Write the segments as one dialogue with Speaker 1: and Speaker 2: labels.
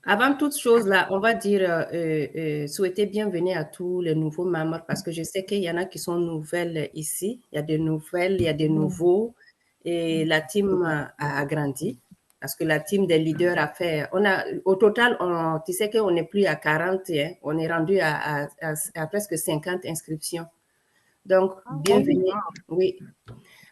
Speaker 1: Avant toute chose, là, on va dire souhaiter bienvenue à tous les nouveaux membres parce que je sais qu'il y en a qui sont nouvelles ici. Il y a des nouvelles, il y a des nouveaux et la team a agrandi parce que la team des leaders a fait. Au total, tu sais qu'on n'est plus à 40, hein, on est rendu à presque 50 inscriptions. Donc, bienvenue. Oui.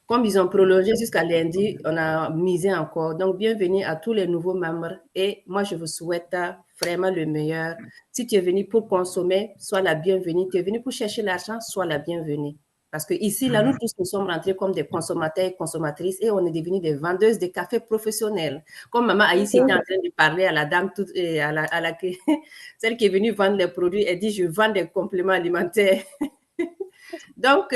Speaker 1: Comme ils ont prolongé jusqu'à lundi, on a misé encore. Donc, bienvenue à tous les nouveaux membres. Et moi, je vous souhaite vraiment le meilleur. Si tu es venu pour consommer, sois la bienvenue. Tu es venu pour chercher l'argent, sois la bienvenue. Parce que ici, là, nous tous, nous sommes rentrés comme des consommateurs et consommatrices et on est devenus des vendeuses de café professionnels. Comme Maman Aïssi était en train de parler à la dame, celle qui est venue vendre les produits, elle dit, je vends des compléments alimentaires. Donc,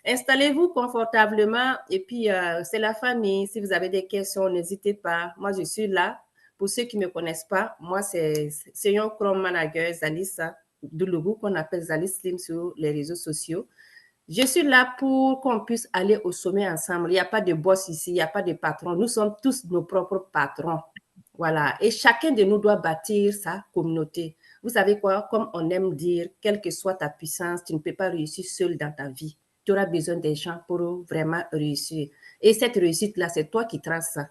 Speaker 1: installez-vous confortablement et puis c'est la famille. Si vous avez des questions, n'hésitez pas. Moi, je suis là. Pour ceux qui ne me connaissent pas, moi, c'est un Chrome Manager Zalissa Doulougou qu'on appelle Zalis Slim sur les réseaux sociaux. Je suis là pour qu'on puisse aller au sommet ensemble. Il n'y a pas de boss ici, il n'y a pas de patron. Nous sommes tous nos propres patrons. Voilà. Et chacun de nous doit bâtir sa communauté. Vous savez quoi? Comme on aime dire, quelle que soit ta puissance, tu ne peux pas réussir seul dans ta vie. Tu auras besoin des gens pour vraiment réussir. Et cette réussite-là, c'est toi qui traces ça.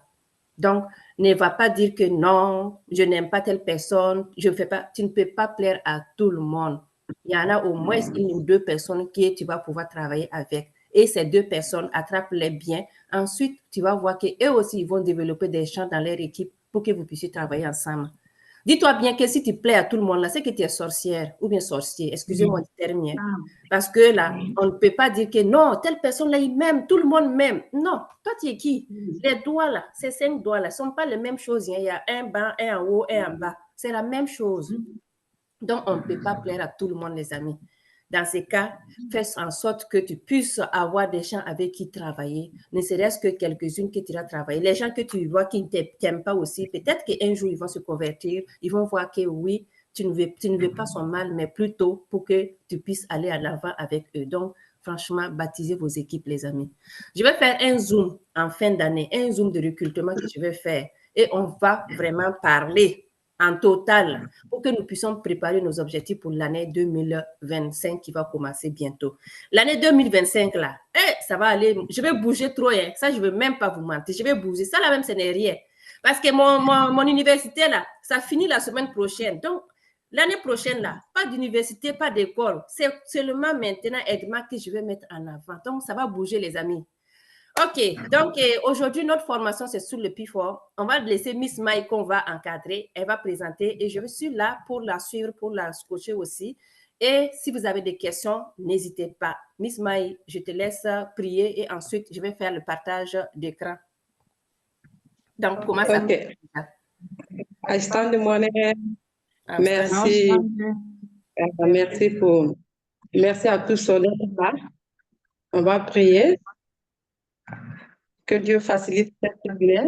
Speaker 1: Donc, ne va pas dire que non, je n'aime pas telle personne, je fais pas. Tu ne peux pas plaire à tout le monde. Il y en a au moins une ou deux personnes qui tu vas pouvoir travailler avec. Et ces deux personnes, attrape-les bien. Ensuite, tu vas voir qu'eux aussi, ils vont développer des gens dans leur équipe pour que vous puissiez travailler ensemble. Dis-toi bien que si tu plais à tout le monde, là, c'est que tu es sorcière ou bien sorcier. Excusez-moi du terme. Parce que là, on ne peut pas dire que non, telle personne-là, il m'aime, tout le monde m'aime. Non, toi, tu es qui? Les doigts là, ces 5 doigts là, ne sont pas les mêmes choses. Il y a un bas, un en haut, un en bas. C'est la même chose. Donc, on ne peut pas plaire à tout le monde, les amis. Dans ces cas, fais en sorte que tu puisses avoir des gens avec qui travailler, ne serait-ce que quelques-unes que tu vas travailler. Les gens que tu vois qui ne t'aiment pas aussi, peut-être qu'un jour, ils vont se convertir, ils vont voir que oui, tu ne veux pas son mal, mais plutôt pour que tu puisses aller à l'avant avec eux. Donc, franchement, baptisez vos équipes, les amis. Je vais faire un Zoom en fin d'année, un Zoom de recrutement que je vais faire. Et on va vraiment parler en total pour que nous puissions préparer nos objectifs pour l'année 2025 qui va commencer bientôt. L'année 2025, là, ça va aller, je vais bouger trop, hein. Ça, je ne veux même pas vous mentir, je vais bouger. Ça, là même, ce n'est rien. Parce que mon université, là, ça finit la semaine prochaine. Donc, l'année prochaine, là, pas d'université, pas d'école. C'est seulement maintenant, Edma, que je vais mettre en avant. Donc, ça va bouger, les amis. OK, donc aujourd'hui, notre formation, c'est sur le P4. On va laisser Miss Mai qu'on va encadrer. Elle va présenter et je suis là pour la suivre, pour la coacher aussi. Et si vous avez des questions, n'hésitez pas. Miss Mai, je te laisse prier et ensuite, je vais faire le partage d'écran. Donc, comment ça
Speaker 2: OK. Assistant de monnaie, merci. Merci à tous d'être là. On va prier. Que Dieu facilite cette prière.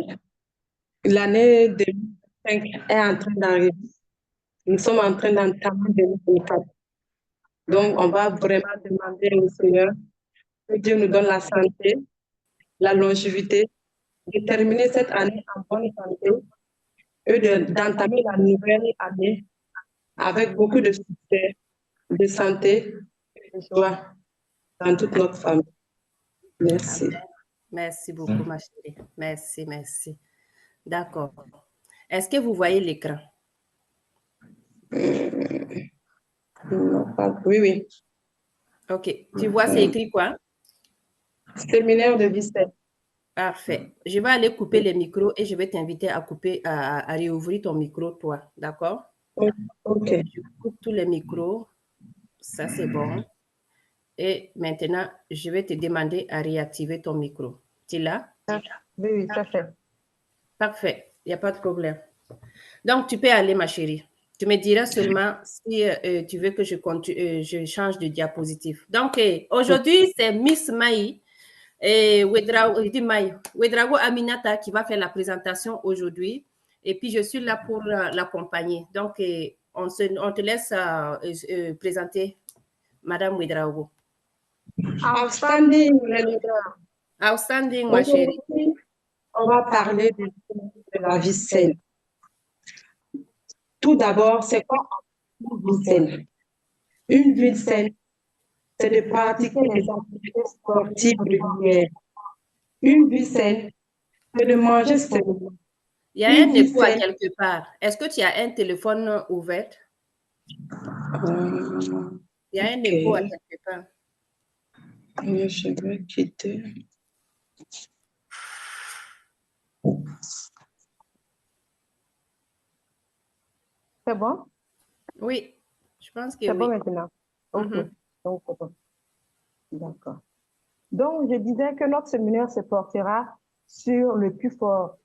Speaker 2: L'année 2025 est en train d'arriver. Nous sommes en train d'entamer 2024. Donc, on va vraiment demander au Seigneur que Dieu nous donne la santé, la longévité, de terminer cette année en bonne santé et d'entamer la nouvelle année avec beaucoup de succès, de santé et de joie dans toute notre famille. Merci.
Speaker 1: Amen. Merci beaucoup, ma chérie. Merci, merci. D'accord. Est-ce que vous voyez l'écran?
Speaker 2: Non, pas. Oui, oui.
Speaker 1: OK. Tu vois, c'est écrit quoi?
Speaker 2: Séminaire de vie saine.
Speaker 1: Parfait. Je vais aller couper les micros et je vais t'inviter à couper, à réouvrir ton micro, toi. D'accord?
Speaker 2: OK.
Speaker 1: Je coupe tous les micros. Ça, c'est bon. Et maintenant, je vais te demander à réactiver ton micro. Tu es là?
Speaker 2: Oui, oui, parfait.
Speaker 1: Parfait. Il n'y a pas de problème. Donc, tu peux aller, ma chérie. Tu me diras seulement si tu veux que je change de diapositive. Donc, aujourd'hui, c'est Miss Maï et Wedrago Aminata qui va faire la présentation aujourd'hui. Et puis, je suis là pour l'accompagner. Donc, on te laisse présenter Madame Wedrago.
Speaker 2: Outstanding,
Speaker 1: Outstanding, ma chérie.
Speaker 2: on va parler de la vie saine. Tout d'abord, c'est quoi une vie saine? Une vie saine, c'est de pratiquer les activités sportives régulières. Une vie saine, c'est de manger sainement.
Speaker 1: Il y a un écho à quelque part. Est-ce que tu as un téléphone ouvert? Il y a un écho à quelque part.
Speaker 2: Je vais quitter. C'est bon?
Speaker 1: Oui, je pense que
Speaker 2: c'est
Speaker 1: oui.
Speaker 2: bon maintenant. Ok. Donc, d'accord. Donc, je disais que notre séminaire se portera sur le plus fort.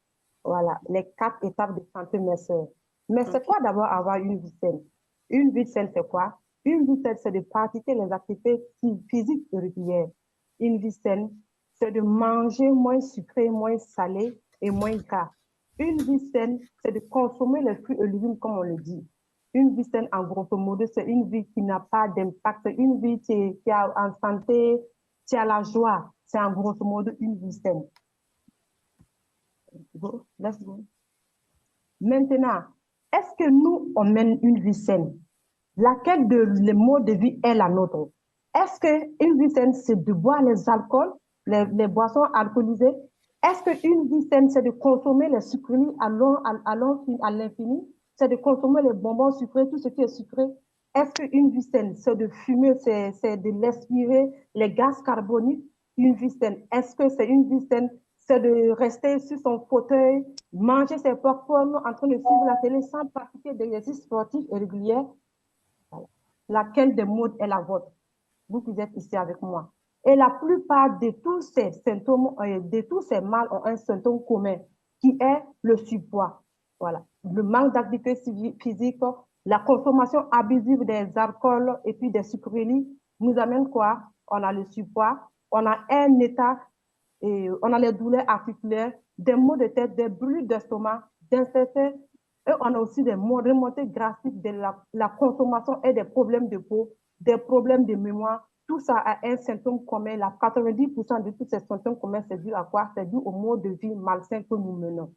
Speaker 2: Voilà, les 4 étapes de santé, mes sœurs. Mais c'est quoi d'abord avoir une vie saine? Une vie saine, c'est quoi? Une vie saine, c'est de pratiquer les activités physiques régulières. Une vie saine, c'est de manger moins sucré, moins salé et moins gras. Une vie saine, c'est de consommer les fruits et légumes comme on le dit. Une vie saine, en grosso modo, c'est une vie qui n'a pas d'impact, une vie qui est en santé, qui a la joie. C'est en grosso modo une vie saine. Go, let's go. Maintenant, est-ce que nous, on mène une vie saine? Laquelle de les modes de vie est la nôtre? Est-ce qu'une vie saine, c'est de boire les alcools, les boissons alcoolisées? Est-ce qu'une vie saine, c'est de consommer les sucreries à l'infini? C'est de consommer les bonbons sucrés, tout ce qui est sucré? Est-ce qu'une vie saine, c'est de fumer, c'est de respirer les gaz carboniques? Une vie saine, est-ce que c'est une vie saine, c'est de rester sur son fauteuil, manger ses popcorn en train de suivre la télé sans pratiquer d'exercices sportifs et réguliers? Laquelle des modes est la vôtre? Vous qui êtes ici avec moi. Et la plupart de tous ces symptômes, de tous ces mal ont un symptôme commun qui est le surpoids. Voilà. Le manque d'activité physique, la consommation abusive des alcools et puis des sucreries nous amène quoi? On a le surpoids, on a un état, on a les douleurs articulaires, des maux de tête, des brûlures d'estomac, d'incertitude. Et on a aussi des remontées graphiques de la consommation et des problèmes de peau, des problèmes de mémoire. Tout ça a un symptôme commun. La 90% de tous ces symptômes communs, c'est dû à quoi? C'est dû au mode de vie malsain que nous menons.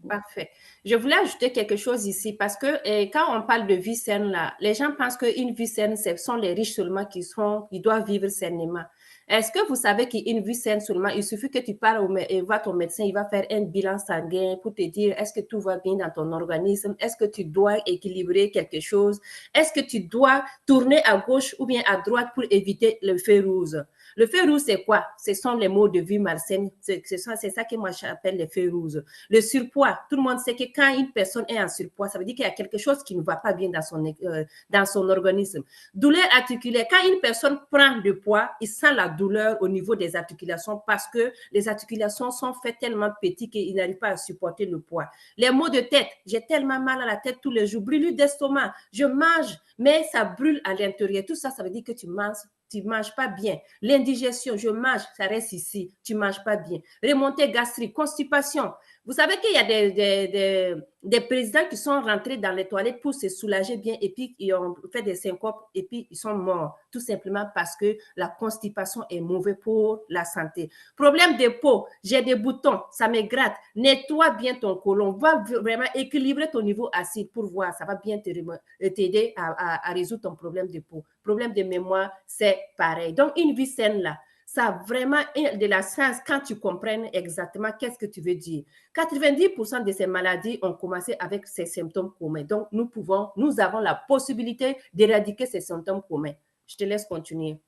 Speaker 1: Parfait. Je voulais ajouter quelque chose ici parce que quand on parle de vie saine, là, les gens pensent qu'une vie saine, ce sont les riches seulement qui doivent vivre sainement. Est-ce que vous savez qu'une vie saine seulement, il suffit que tu parles et vois ton médecin, il va faire un bilan sanguin pour te dire est-ce que tout va bien dans ton organisme, est-ce que tu dois équilibrer quelque chose, est-ce que tu dois tourner à gauche ou bien à droite pour éviter le feu rouge. Le feu rouge, c'est quoi? Ce sont les mots de vie malsaines. C'est ça que moi j'appelle les feux rouges. Le surpoids, tout le monde sait que quand une personne est en surpoids, ça veut dire qu'il y a quelque chose qui ne va pas bien dans son organisme. Douleur articulaire, quand une personne prend du poids, il sent la douleur au niveau des articulations parce que les articulations sont faites tellement petites qu'il n'arrive pas à supporter le poids. Les maux de tête, j'ai tellement mal à la tête tous les jours, brûlure d'estomac, je mange, mais ça brûle à l'intérieur. Tout ça, ça veut dire que tu manges pas bien. L'indigestion, je mange, ça reste ici, tu manges pas bien. Remontée gastrique, constipation. Vous savez qu'il y a des présidents qui sont rentrés dans les toilettes pour se soulager bien et puis ils ont fait des syncopes et puis ils sont morts, tout simplement parce que la constipation est mauvaise pour la santé. Problème de peau, j'ai des boutons, ça me gratte. Nettoie bien ton côlon, va vraiment équilibrer ton niveau acide pour voir, ça va bien t'aider à résoudre ton problème de peau. Problème de mémoire, c'est pareil. Donc, une vie saine là, ça a vraiment de la science quand tu comprennes exactement qu'est-ce que tu veux dire. 90% de ces maladies ont commencé avec ces symptômes communs. Donc, nous avons la possibilité d'éradiquer ces symptômes communs. Je te laisse continuer.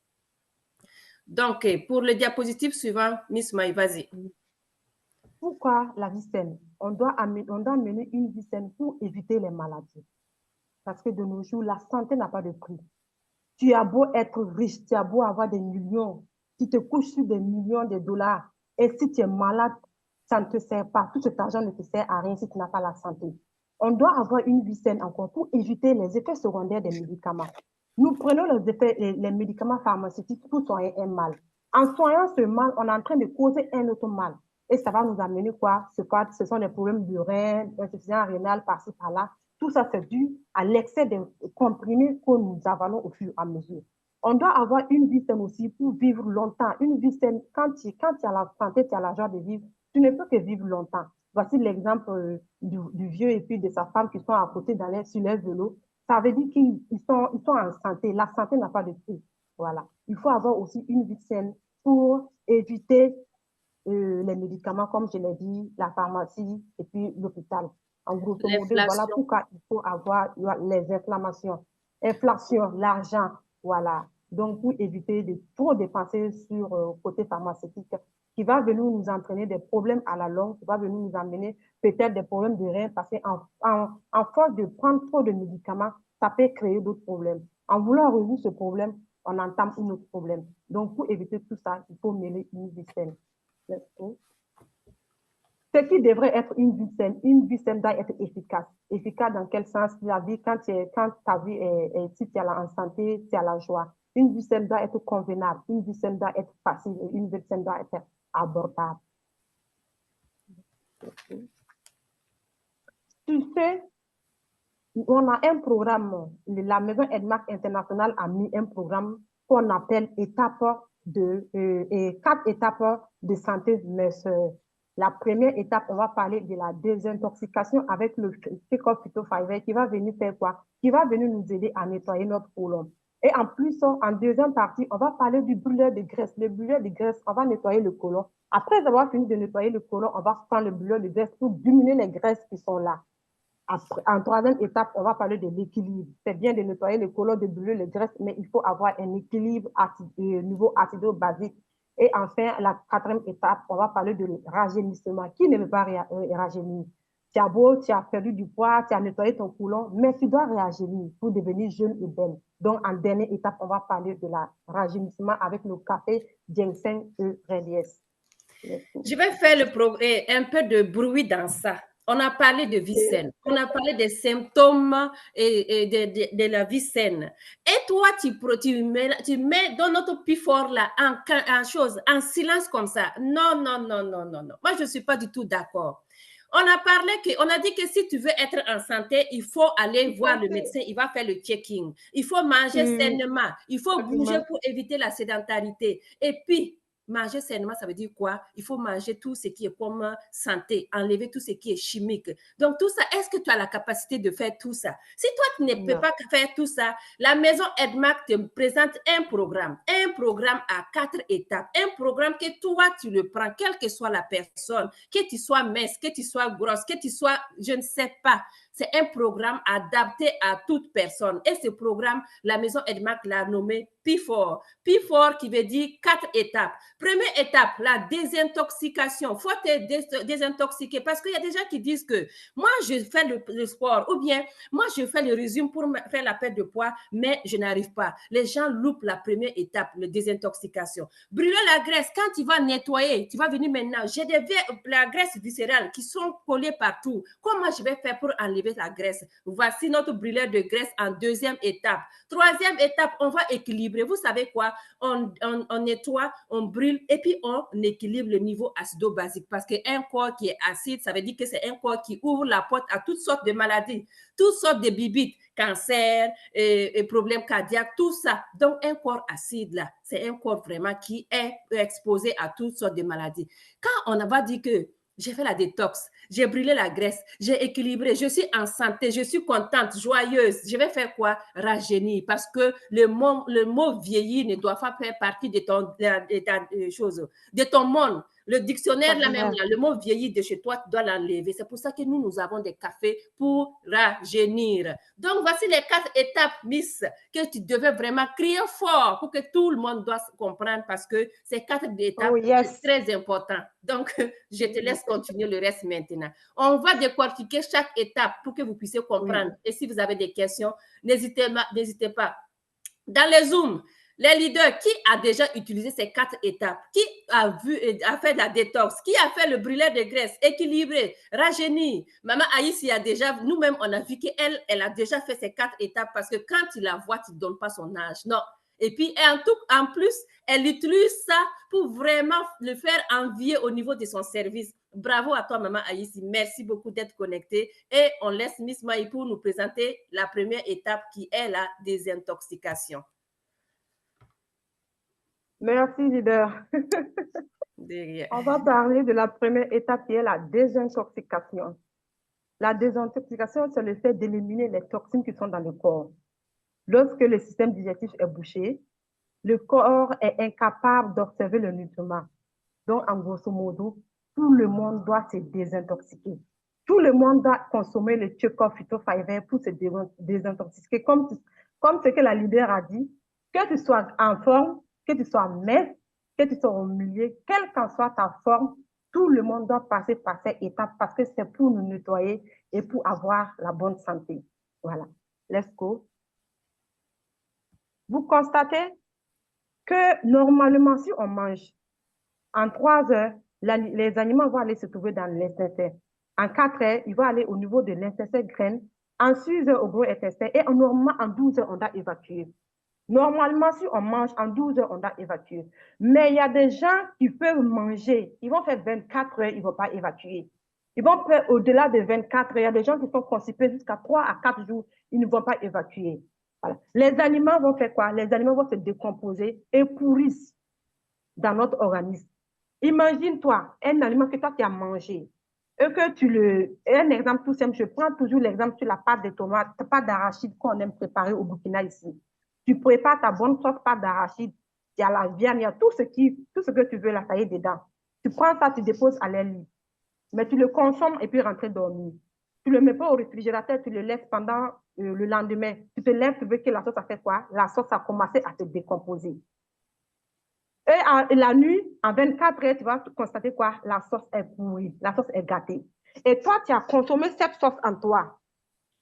Speaker 1: Donc, pour le diapositive suivant, Miss Maï, vas-y.
Speaker 2: Pourquoi la vie saine? On doit mener une vie saine pour éviter les maladies. Parce que de nos jours, la santé n'a pas de prix. Tu as beau être riche, tu as beau avoir des millions, tu te couches sur des millions de dollars. Et si tu es malade, ça ne te sert pas. Tout cet argent ne te sert à rien si tu n'as pas la santé. On doit avoir une vie saine encore pour éviter les effets secondaires des médicaments. Nous prenons les médicaments pharmaceutiques pour soigner un mal. En soignant ce mal, on est en train de causer un autre mal. Et ça va nous amener quoi? Ce sont des problèmes de rein, insuffisance rénale par-ci, par-là. Tout ça, c'est dû à l'excès de comprimés que nous avalons au fur et à mesure. On doit avoir une vie saine aussi pour vivre longtemps. Une vie saine, quand tu as la santé, tu as la joie de vivre,
Speaker 3: tu ne peux que vivre longtemps. Voici l'exemple du vieux et puis de sa femme qui sont à côté sur les vélos. Ça veut dire qu'ils sont en santé. La santé n'a pas de prix. Voilà. Il faut avoir aussi une vie saine pour éviter les médicaments, comme je l'ai dit, la pharmacie et puis l'hôpital. En grosso modo, voilà pourquoi il faut avoir les inflammations. Inflation, l'argent, voilà. Donc, pour éviter de trop dépenser sur le côté pharmaceutique, qui va venir nous entraîner des problèmes à la longue, qui va venir nous amener peut-être des problèmes de reins, parce qu'en force de prendre trop de médicaments, ça peut créer d'autres problèmes. En voulant résoudre ce problème, on entame un autre problème. Donc, pour éviter tout ça, il faut mêler une vie saine. Ce qui devrait être une vie saine doit être efficace. Efficace dans quel sens? La vie, quand ta vie si tu es en santé, tu as la joie. Une vie saine doit être convenable. Une vie saine doit être facile. Une vie saine doit être abordable. Tu sais, on a un programme, la Maison Edmark International a mis un programme qu'on appelle 4 étapes de santé. La première étape, on va parler de la désintoxication avec le Phytofiber qui va venir faire quoi? Qui va venir nous aider à nettoyer notre côlon. Et en plus, en deuxième partie, on va parler du brûleur de graisse. Le brûleur de graisse, on va nettoyer le côlon. Après avoir fini de nettoyer le côlon, on va prendre le brûleur de graisse pour diminuer les graisses qui sont là. Après, en troisième étape, on va parler de l'équilibre. C'est bien de nettoyer le côlon, de brûler les graisses, mais il faut avoir un équilibre niveau acido-basique. Et enfin, la quatrième étape, on va parler de rajeunissement. Qui ne veut pas rajeunir? Tu as perdu du poids, tu as nettoyé ton côlon, mais tu dois rajeunir pour devenir jeune et belle. Donc, en dernière étape, on va parler de la rajeunissement avec le café ginseng et Redies.
Speaker 1: Je vais faire un peu de bruit dans ça. On a parlé de vie saine, on a parlé des symptômes et de la vie saine. Et toi, tu mets dans notre plus fort là, en silence comme ça. Non, non, non, non, non, non. Moi, je ne suis pas du tout d'accord. On a dit que si tu veux être en santé, il faut aller voir le médecin, il va faire le checking. Il faut manger sainement, il faut bouger pour éviter la sédentarité. Et puis, manger sainement, ça veut dire quoi? Il faut manger tout ce qui est comme santé, enlever tout ce qui est chimique. Donc, tout ça, est-ce que tu as la capacité de faire tout ça? Si toi, tu ne peux pas faire tout ça, la maison Edmark te présente un programme à 4 étapes, un programme que toi, tu le prends, quelle que soit la personne, que tu sois mince, que tu sois grosse, que tu sois, je ne sais pas. C'est un programme adapté à toute personne. Et ce programme, la maison Edmark l'a nommé P4. P4 qui veut dire 4 étapes. Première étape, la désintoxication. Il faut te désintoxiquer parce qu'il y a des gens qui disent que moi, je fais le sport ou bien moi, je fais le régime pour faire la perte de poids, mais je n'arrive pas. Les gens loupent la première étape, la désintoxication. Brûler la graisse, quand tu vas nettoyer, tu vas venir maintenant, j'ai la graisse viscérale qui sont collées partout. Comment je vais faire pour enlever la graisse? Voici notre brûleur de graisse en deuxième étape. Troisième étape, on va équilibrer. Vous savez quoi? On nettoie, on brûle et puis on équilibre le niveau acido-basique parce qu'un corps qui est acide, ça veut dire que c'est un corps qui ouvre la porte à toutes sortes de maladies, toutes sortes de bibites, cancer, et problèmes cardiaques, tout ça. Donc, un corps acide, là, c'est un corps vraiment qui est exposé à toutes sortes de maladies. Quand on va dire que j'ai fait la détox, j'ai brûlé la graisse, j'ai équilibré, je suis en santé, je suis contente, joyeuse. Je vais faire quoi? Rajeunir, parce que le mot vieillir ne doit pas faire partie de ton monde. Le dictionnaire, là même, là, le mot vieillir de chez toi, tu dois l'enlever. C'est pour ça que nous avons des cafés pour rajeunir. Donc, voici les 4 étapes, Miss, que tu devais vraiment crier fort pour que tout le monde doit comprendre parce que ces 4 étapes, c'est très important. Donc, je te laisse continuer le reste maintenant. On va décortiquer chaque étape pour que vous puissiez comprendre. Et si vous avez des questions, n'hésitez pas. Dans les Zooms, les leaders, qui a déjà utilisé ces 4 étapes? Qui a fait de la détox? Qui a fait le brûleur de graisse? Équilibré, rajeuni? Maman Aïs, nous-mêmes, on a vu qu'elle a déjà fait ces 4 étapes parce que quand tu la vois, tu ne donnes pas son âge. Non. Et puis, en plus, elle utilise ça pour vraiment le faire envier au niveau de son service. Bravo à toi, Maman Aïs. Merci beaucoup d'être connectée. Et on laisse Miss Maï pour nous présenter la première étape qui est la désintoxication.
Speaker 3: Merci, leader.
Speaker 1: Derrière.
Speaker 3: On va parler de la première étape qui est la désintoxication. La désintoxication, c'est le fait d'éliminer les toxines qui sont dans le corps. Lorsque le système digestif est bouché, le corps est incapable d'observer le nutriment. Donc, en grosso modo, tout le monde doit se désintoxiquer. Tout le monde doit consommer le Tchekhov Phytofiber pour se désintoxiquer, comme ce que la leader a dit, que tu sois en forme, que tu sois mince, que tu sois au milieu, quelle qu'en soit ta forme, tout le monde doit passer par cette étape parce que c'est pour nous nettoyer et pour avoir la bonne santé. Voilà. Let's go. Vous constatez que normalement, si on mange en 3 heures, les animaux vont aller se trouver dans l'intestin. En 4 heures, ils vont aller au niveau de l'intestin graine. En 6 heures, au gros intestin. Et normalement, en 12 heures, on doit évacuer. Normalement, si on mange en 12 heures, on doit évacuer. Mais il y a des gens qui peuvent manger. Ils vont faire 24 heures, ils ne vont pas évacuer. Ils vont faire au-delà de 24 heures. Il y a des gens qui sont constipés jusqu'à 3 à 4 jours, ils ne vont pas évacuer. Voilà. Les aliments vont faire quoi? Les aliments vont se décomposer et pourrissent dans notre organisme. Imagine-toi un aliment que toi tu as mangé et que tu le. Un exemple tout simple, je prends toujours l'exemple sur la pâte de tomate, la pâte d'arachide qu'on aime préparer au Burkina ici. Tu prépares ta bonne sauce pâte d'arachide, il y a la viande, il y a tout ce que tu veux, là, ça y est dedans. Tu prends ça, tu déposes à l'air libre. Mais tu le consommes et puis rentrer dormir. Tu ne le mets pas au réfrigérateur, tu le laisses pendant le lendemain. Tu te lèves, tu veux que la sauce a fait quoi? La sauce a commencé à se décomposer. Et la nuit, en 24 heures, tu vas constater quoi? La sauce est pourrie, la sauce est gâtée. Et toi, tu as consommé cette sauce en toi.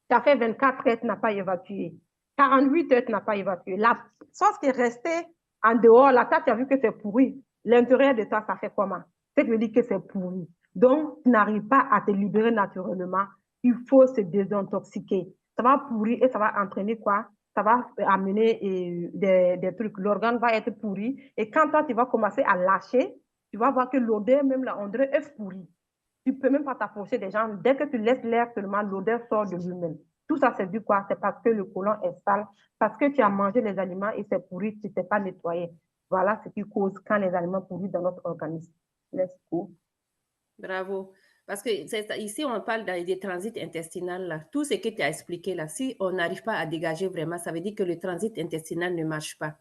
Speaker 3: Tu as fait 24 heures, tu n'as pas évacué. 48 heures, tu n'as pas évacué. La sauce qui est restée en dehors, là, tu as vu que c'est pourri. L'intérieur de toi, ça fait comment? C'est que je dis que c'est pourri. Donc, tu n'arrives pas à te libérer naturellement. Il faut se désintoxiquer. Ça va pourrir et ça va entraîner quoi? Ça va amener des trucs. L'organe va être pourri. Et quand toi, tu vas commencer à lâcher, tu vas voir que l'odeur, même là, on dirait est pourri. Tu ne peux même pas t'approcher des gens. Dès que tu laisses l'air seulement, l'odeur sort de lui-même. Tout ça, c'est du quoi? C'est parce que le côlon est sale, parce que tu as mangé les aliments et c'est pourri, tu ne t'es pas nettoyé. Voilà ce qui cause quand les aliments pourrissent dans notre organisme. Let's go.
Speaker 1: Bravo. Parce que ici, on parle des transits intestinaux. Là. Tout ce que tu as expliqué là, si on n'arrive pas à dégager vraiment, ça veut dire que le transit intestinal ne marche pas.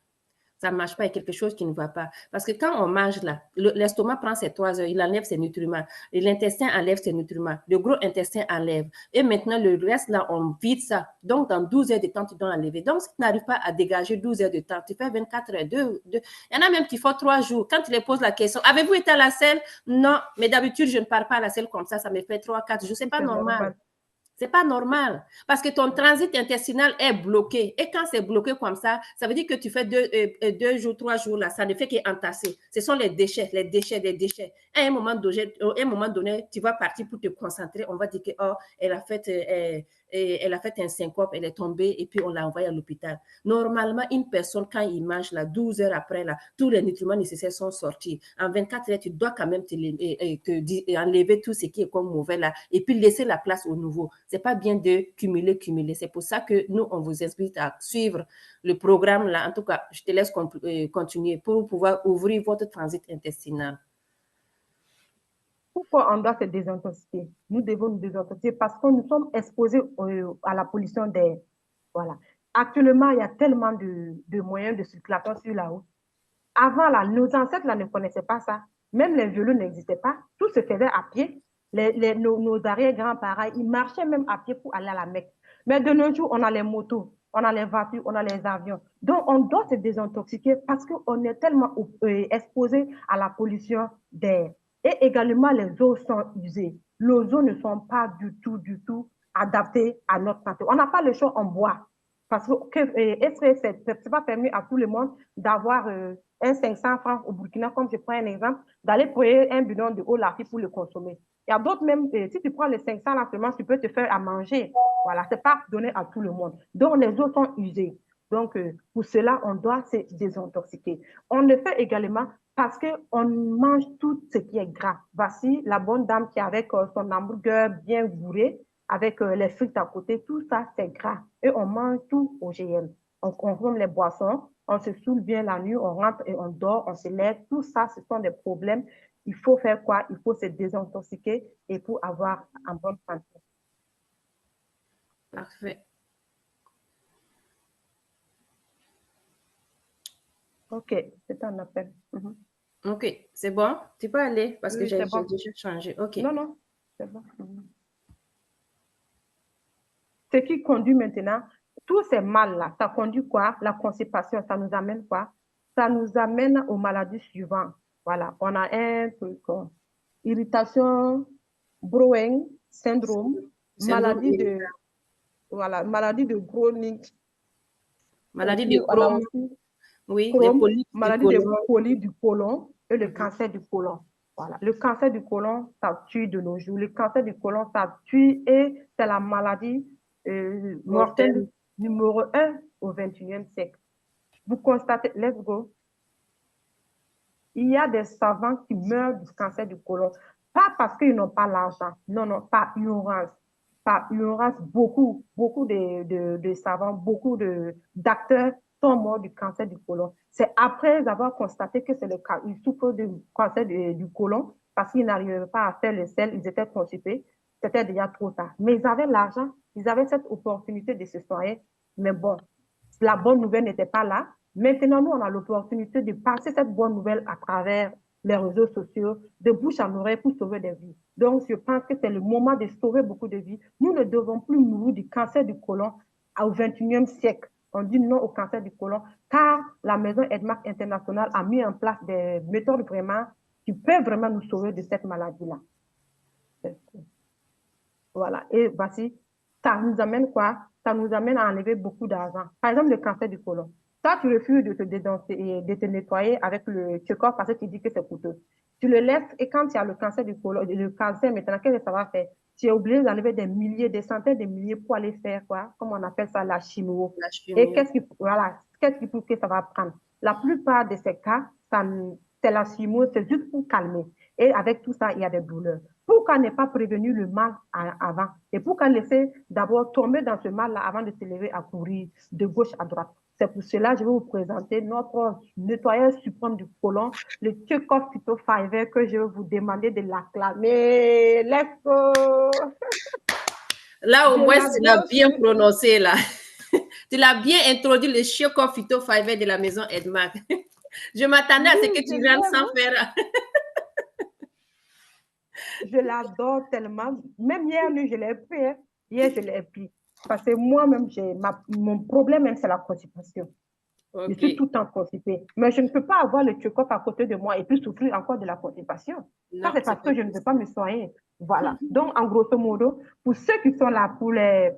Speaker 1: Ça ne marche pas, il y a quelque chose qui ne va pas. Parce que quand on mange là, l'estomac prend ses 3 heures, il enlève ses nutriments. L'intestin enlève ses nutriments. Le gros intestin enlève. Et maintenant, le reste là, on vide ça. Donc, dans 12 heures de temps, tu dois enlever. Donc, si tu n'arrives pas à dégager 12 heures de temps, tu fais 24 heures. Il y en a même qui font 3 jours. Quand tu les poses la question, avez-vous été à la selle? Non, mais d'habitude, je ne pars pas à la selle comme ça me fait 3, 4 jours. C'est pas normal. C'est pas normal parce que ton transit intestinal est bloqué. Et quand c'est bloqué comme ça veut dire que tu fais 2 jours, 3 jours là, ça ne fait qu'entasser. Ce sont les déchets. À un moment donné, tu vas partir pour te concentrer. On va dire que oh, elle a fait un syncope, elle est tombée et puis on l'a envoyée à l'hôpital. Normalement, une personne, quand il mange là, 12 heures après, là, tous les nutriments nécessaires sont sortis. En 24 heures, tu dois quand même enlever tout ce qui est comme mauvais là et puis laisser la place au nouveau. C'est pas bien de cumuler. C'est pour ça que nous, on vous invite à suivre le programme là. En tout cas, je te laisse continuer pour pouvoir ouvrir votre transit intestinal.
Speaker 3: Pourquoi on doit se désintoxiquer? Nous devons nous désintoxiquer parce que nous sommes exposés à la pollution d'air. Voilà. Actuellement, il y a tellement de moyens de circulation sur la route. Avant, là, nos ancêtres là, ne connaissaient pas ça. Même les vélos n'existaient pas. Tout se faisait à pied. Nos arrière-grands-parents, ils marchaient même à pied pour aller à la Mecque. Mais de nos jours, on a les motos, on a les voitures, on a les avions. Donc, on doit se désintoxiquer parce qu'on est tellement exposé à la pollution d'air. Et également, les eaux sont usées. Les eaux ne sont pas du tout adaptées à notre santé. On n'a pas le choix, on boit. Parce que ce n'est pas permis à tout le monde d'avoir un 500 francs au Burkina, comme je prends un exemple, d'aller payer un bidon de eau Lafi pour le consommer. Il y a d'autres même, si tu prends les 500 là seulement, tu peux te faire à manger. Voilà, ce n'est pas donné à tout le monde. Donc, les eaux sont usées. Donc, pour cela, on doit se désintoxiquer. On le fait également parce qu'on mange tout ce qui est gras. Voici la bonne dame qui est avec son hamburger bien bourré, avec les frites à côté, tout ça, c'est gras. Et on mange tout OGM. on consomme les boissons, on se saoule bien la nuit, on rentre et on dort, on se lève. Tout ça, ce sont des problèmes. Il faut faire quoi? Il faut se désintoxiquer et pour avoir un bon santé.
Speaker 1: Parfait.
Speaker 3: OK, c'est un appel.
Speaker 1: OK, c'est bon? Tu peux aller parce que
Speaker 3: Oui,
Speaker 1: j'ai
Speaker 3: c'est bon.
Speaker 1: déjà changé. OK.
Speaker 3: Non, non, c'est bon. Ce qui conduit maintenant, tous ces mal-là, ça conduit quoi? La constipation, ça nous amène quoi? Ça nous amène aux maladies suivantes. Voilà, on a un truc, irritation, Browen syndrome,
Speaker 1: Syndrome irritable.
Speaker 3: maladie de chronique. Et
Speaker 1: Maladie
Speaker 3: puis,
Speaker 1: de
Speaker 3: on a
Speaker 1: Crohn.
Speaker 3: aussi
Speaker 1: Oui, les
Speaker 3: Crohn,
Speaker 1: polypes du
Speaker 3: maladie de
Speaker 1: côlon.
Speaker 3: polype du côlon et le cancer du côlon. Voilà. Le cancer du côlon, ça tue de nos jours. Le cancer du côlon, ça tue et c'est la maladie mortelle
Speaker 1: Mortel.
Speaker 3: numéro 1 au 21e siècle. Vous constatez, let's go, il y a des savants qui meurent du cancer du côlon. Pas parce qu'ils n'ont pas l'argent. Non, non, par ignorance. Par ignorance, beaucoup de savants, beaucoup d'acteurs sont morts du cancer du côlon. C'est après avoir constaté que ils souffrent du cancer du côlon parce qu'ils n'arrivaient pas à faire le sel, ils étaient constipés. C'était déjà trop tard. Mais ils avaient l'argent, ils avaient cette opportunité de se soigner. Mais bon, la bonne nouvelle n'était pas là. Maintenant, nous, on a l'opportunité de passer cette bonne nouvelle à travers les réseaux sociaux, de bouche en oreille pour sauver des vies. Donc, je pense que c'est le moment de sauver beaucoup de vies. Nous ne devons plus mourir du cancer du côlon au 21e siècle. On dit non au cancer du côlon, car la maison Edmark International a mis en place des méthodes vraiment qui peuvent vraiment nous sauver de cette maladie-là. Voilà. Et voici, ça nous amène quoi? Ça nous amène à enlever beaucoup d'argent. Par exemple, le cancer du côlon. Toi, tu refuses de te dédenser et de te nettoyer avec le check-up parce que tu dis que c'est coûteux. Tu le laisses et quand tu as le cancer du côlon, le cancer maintenant, qu'est-ce que ça va faire? Tu es obligé d'enlever des milliers, des centaines de milliers pour aller faire quoi? Comme on appelle ça, la chimio.
Speaker 1: La
Speaker 3: Et
Speaker 1: chimio.
Speaker 3: qu'est-ce qui prouve que ça va prendre? La plupart de ces cas, c'est la chimio, c'est juste pour calmer. Et avec tout ça, il y a des douleurs. Pourquoi ne pas prévenir le mal avant? Et pourquoi laisser d'abord tomber dans ce mal-là avant de se lever à courir de gauche à droite? C'est pour cela que je vais vous présenter notre nettoyeur suprême du côlon, le Tchekhov Phyto Fiber, que je vais vous demander de l'acclamer. Let's go!
Speaker 1: Là, au
Speaker 3: Je
Speaker 1: moins, tu l'as
Speaker 3: l'adore.
Speaker 1: bien prononcé, là. Tu l'as bien introduit, le Choco Phyto Fiber de la maison Edmark. Je m'attendais à ce que
Speaker 3: Oui, je
Speaker 1: tu viennes
Speaker 3: l'aime.
Speaker 1: sans faire.
Speaker 3: Je l'adore tellement. Même hier nuit, je l'ai pris. Hein. Hier, je l'ai pris. Parce que moi-même, mon problème, même, c'est la constipation. Je suis
Speaker 1: OK.
Speaker 3: tout le temps constipée. Mais je ne peux pas avoir le check-up à côté de moi et puis souffrir encore de la constipation. Ça,
Speaker 1: Non,
Speaker 3: c'est
Speaker 1: c'est
Speaker 3: parce
Speaker 1: pas
Speaker 3: que je ne veux pas
Speaker 1: possible.
Speaker 3: me soigner. Voilà. Donc, en grosso modo, pour ceux qui sont là, pour les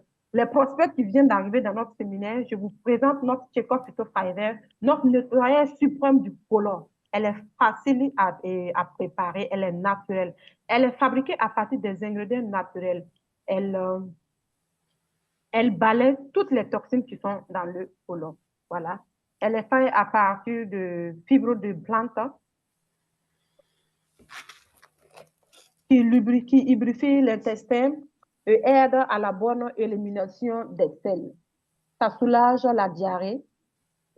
Speaker 3: prospects qui viennent d'arriver dans notre séminaire, je vous présente notre check-up Phyto Fiber, notre nettoyeur suprême du côlon. Elle est facile à préparer, elle est naturelle. Elle est fabriquée à partir des ingrédients naturels. Elle, elle balaie toutes les toxines qui sont dans le côlon. Voilà. Elle est faite à partir de fibres de plantes qui lubrifient l'intestin et aide à la bonne élimination des selles. Ça soulage la diarrhée.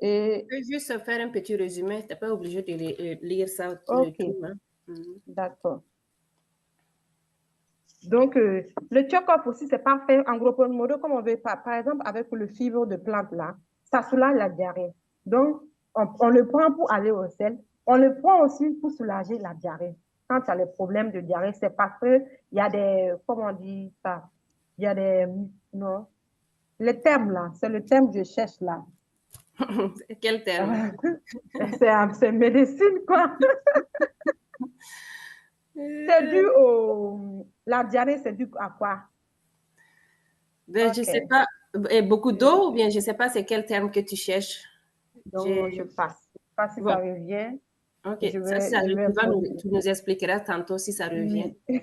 Speaker 3: Et,
Speaker 1: Je peux juste faire un petit résumé. Tu n'es pas obligé de lire ça, le
Speaker 3: ok,
Speaker 1: tout. Hein. Mhm.
Speaker 3: d'accord. Donc, le check-up aussi, c'est parfait. En gros modo, comme on veut, par exemple, avec le fibre de plante là, ça soulage la diarrhée. Donc, on le prend pour aller au sel. On le prend aussi pour soulager la diarrhée. Quand tu as les problèmes de diarrhée, c'est parce qu'il y a des, comment on dit ça? Il y a des, non, le terme là, c'est le terme que je cherche là.
Speaker 1: Quel terme?
Speaker 3: C'est médecine, quoi. C'est dû la diarrhée, c'est dû à quoi?
Speaker 1: Ben, je ne sais
Speaker 3: Ok.
Speaker 1: pas. Et beaucoup d'eau ou bien je ne sais pas c'est quel terme que tu cherches.
Speaker 3: Donc, je passe. Je passe si ça
Speaker 1: Bon,
Speaker 3: revient.
Speaker 1: OK. Ça, si ça
Speaker 3: Je
Speaker 1: revient,
Speaker 3: vais
Speaker 1: tu
Speaker 3: continuer.
Speaker 1: nous expliqueras tantôt si ça revient.
Speaker 3: Oui.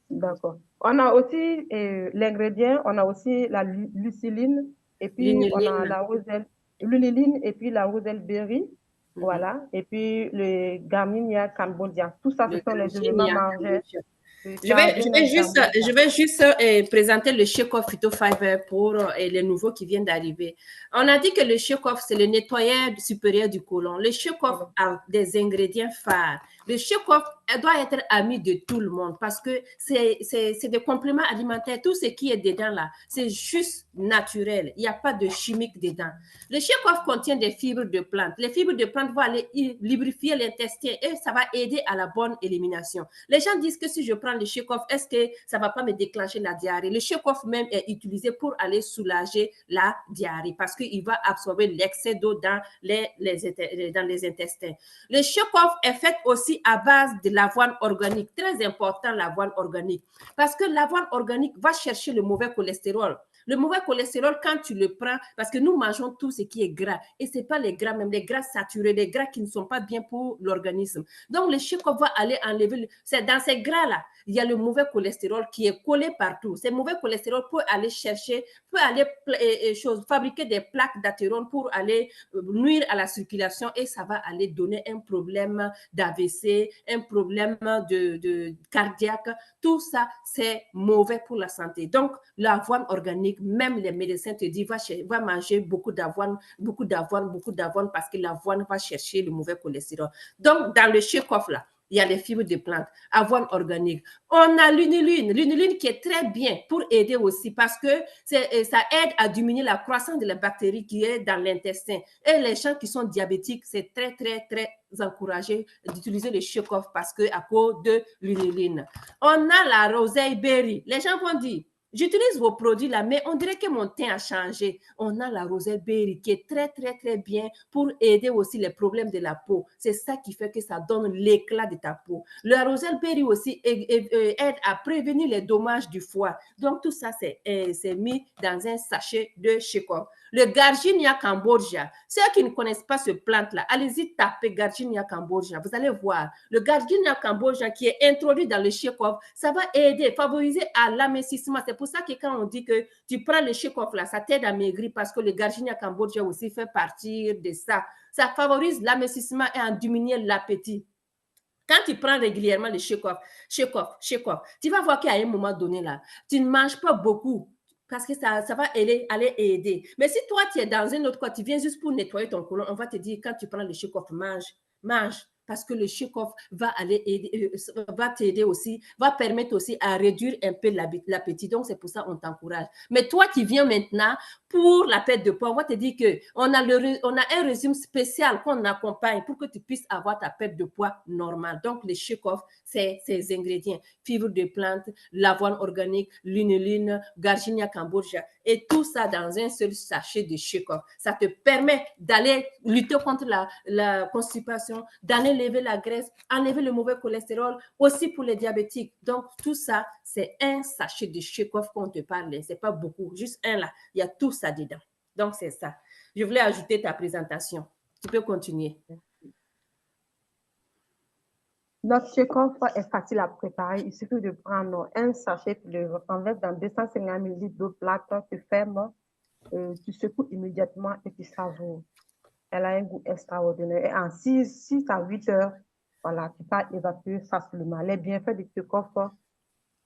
Speaker 3: D'accord. On a aussi l'ingrédient, on a aussi la luciline et puis on a
Speaker 1: L'uniline.
Speaker 3: la roselle, l'uniline et puis la roselle berry.
Speaker 1: Mhm.
Speaker 3: Voilà. Et puis le Garminia cambodia. Tout ça, ce
Speaker 1: Le
Speaker 3: sont les éléments
Speaker 1: Gamgenia
Speaker 3: mangeurs.
Speaker 1: Cambogia. Je vais juste présenter le Shake-Off Phyto Fiber pour les nouveaux qui viennent d'arriver. On a dit que le Shake-Off, c'est le nettoyeur supérieur du côlon. Le Shake-Off a des ingrédients phares. Le Shake-Off doit être ami de tout le monde parce que c'est des compléments alimentaires. Tout ce qui est dedans là, c'est juste naturel. Il n'y a pas de chimique dedans. Le Shake-Off contient des fibres de plantes. Les fibres de plantes vont aller lubrifier l'intestin et ça va aider à la bonne élimination. Les gens disent que si je prends le Shake-Off, est-ce que ça ne va pas me déclencher la diarrhée? Le Shake-Off même est utilisé pour aller soulager la diarrhée parce qu'il va absorber l'excès d'eau dans les intestins. Le Shake-Off est fait aussi à base de l'avoine organique. Très important, l'avoine organique. Parce que l'avoine organique va chercher le mauvais cholestérol. Le mauvais cholestérol, quand tu le prends, parce que nous mangeons tout ce qui est gras, et ce n'est pas les gras, même les gras saturés, les gras qui ne sont pas bien pour l'organisme. Donc, le Shake-Off va aller enlever, c'est dans ces gras-là, il y a le mauvais cholestérol qui est collé partout. Ce mauvais cholestérol peut aller chercher, peut aller fabriquer des plaques d'athérone pour aller nuire à la circulation et ça va aller donner un problème d'AVC, un problème de cardiaque. Tout ça, c'est mauvais pour la santé. Donc, l'avoine organique, même les médecins te disent, va manger beaucoup d'avoine parce que l'avoine va chercher le mauvais cholestérol. Donc, dans le Shake-Off là, il y a les fibres de plantes, avoine organique. On a l'unuline qui est très bien pour aider aussi parce que ça aide à diminuer la croissance de la bactérie qui est dans l'intestin. Et les gens qui sont diabétiques, c'est très, très, très encouragé d'utiliser le Shake-Off parce que à cause de l'unuline. On a la roseille berry. Les gens vont dire, j'utilise vos produits là, mais on dirait que mon teint a changé. On a la roselle berry qui est très, très, très bien pour aider aussi les problèmes de la peau. C'est ça qui fait que ça donne l'éclat de ta peau. La roselle berry aussi aide à prévenir les dommages du foie. Donc, tout ça, c'est mis dans un sachet de Shake-Off. Le Garcinia cambogia. Ceux qui ne connaissent pas ce plante-là, allez-y taper Garcinia cambogia. Vous allez voir. Le Garcinia cambogia qui est introduit dans le Shake-Off, ça va aider, favoriser à l'amincissement. C'est pour ça que quand on dit que tu prends le Shake-Off là, ça t'aide à maigrir parce que le Garcinia cambogia aussi fait partie de ça. Ça favorise l'amincissement et à diminuer l'appétit. Quand tu prends régulièrement le Shake-Off, tu vas voir qu'à un moment donné là, tu ne manges pas beaucoup parce que ça va aller aider. Mais si toi, tu es dans un autre coin, tu viens juste pour nettoyer ton côlon, on va te dire, quand tu prends le Shake-Off, mange. Parce que le Shake-Off va aller aider, va t'aider aussi, va permettre aussi à réduire un peu l'appétit. Donc, c'est pour ça qu'on t'encourage. Mais toi qui viens maintenant pour la perte de poids, on va te dire qu'on a un régime spécial qu'on accompagne pour que tu puisses avoir ta perte de poids normale. Donc, le Shake-Off, c'est ces ingrédients. Fibres de plantes, l'avoine organique, l'inuline, Garcinia cambogia et tout ça dans un seul sachet de Shake-Off. Ça te permet d'aller lutter contre la constipation, d'aller lever la graisse, enlever le mauvais cholestérol, aussi pour les diabétiques. Donc, tout ça, c'est un sachet de Shake-Off qu'on te parle. C'est pas beaucoup, juste un là. Il y a tout ça dedans. Donc, c'est ça. Je voulais ajouter ta présentation. Tu peux continuer.
Speaker 3: Notre Shake-Off est facile à préparer. Il suffit de prendre un sachet, de le renverser dans 250 ml d'eau plate, tu fermes, tu secoues immédiatement et tu savoures. Elle a un goût extraordinaire. Et en 6 à 8 heures, voilà, tu peux évacuer facilement. Les bienfaits du Shake-Off,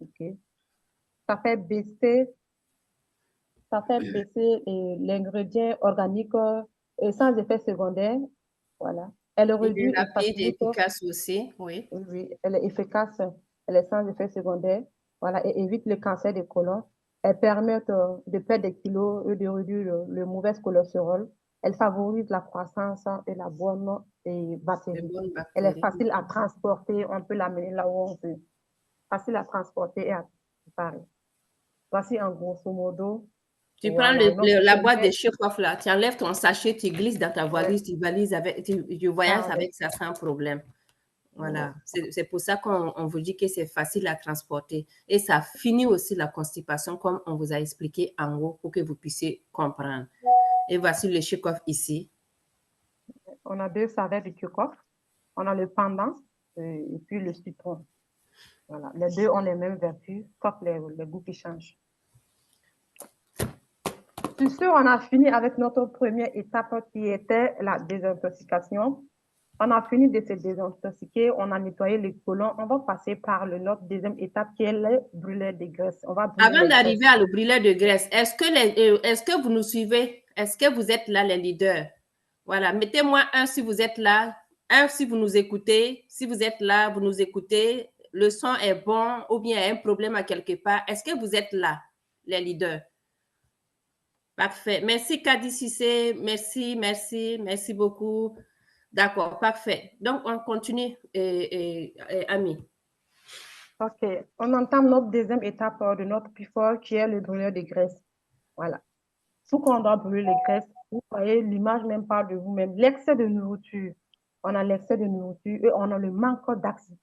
Speaker 3: ok. Ça fait baisser l'ingrédient organique sans effet secondaire. Voilà. Elle réduit et facilite.
Speaker 1: Efficace aussi, oui.
Speaker 3: Oui, elle est efficace, elle est sans effet secondaire. Voilà, et évite le cancer du côlon. Elle permet de perdre des kilos et de réduire le mauvais cholestérol. Elle favorise la croissance et la bonne bactérie. Elle est facile à transporter, on peut l'amener là où on veut. Facile à transporter et à préparer. Voici en grosso modo.
Speaker 1: Tu prends la boîte de Shake-Off là, tu enlèves ton sachet, tu glisses dans ta valise, tu voyages avec ça sans problème. Voilà, c'est pour ça qu'on vous dit que c'est facile à transporter. Et ça finit aussi la constipation, comme on vous a expliqué en haut, pour que vous puissiez comprendre. Et voici le Shake-Off ici.
Speaker 3: On a 2 saveurs de Shake-Off. On a le pendant et puis le citron. Voilà. Les deux ont les mêmes vertus, sauf les goûts qui changent. Sur ce, on a fini avec notre première étape qui était la désintoxication. On a fini de se désintoxiquer, on a nettoyé les côlons. On va passer par notre deuxième étape qui est le brûleur de graisse. On va brûler
Speaker 1: Avant
Speaker 3: les
Speaker 1: d'arriver
Speaker 3: graisses.
Speaker 1: à le brûleur de graisse, est-ce que vous nous suivez? Est-ce que vous êtes là, les leaders? Voilà, mettez-moi un si vous êtes là, un si vous nous écoutez. Si vous êtes là, vous nous écoutez, le son est bon ou bien il y a un problème à quelque part. Est-ce que vous êtes là, les leaders? Parfait. Merci, Kadi Cissé. Merci beaucoup. D'accord, parfait. Donc, on continue, Ami.
Speaker 3: OK. On entame notre deuxième étape de notre PIFOR qui est le brûleur de graisse. Voilà. Pourquoi on doit brûler les graisses? Vous voyez, l'image même parle de vous-même. L'excès de nourriture. On a l'excès de nourriture et on a le manque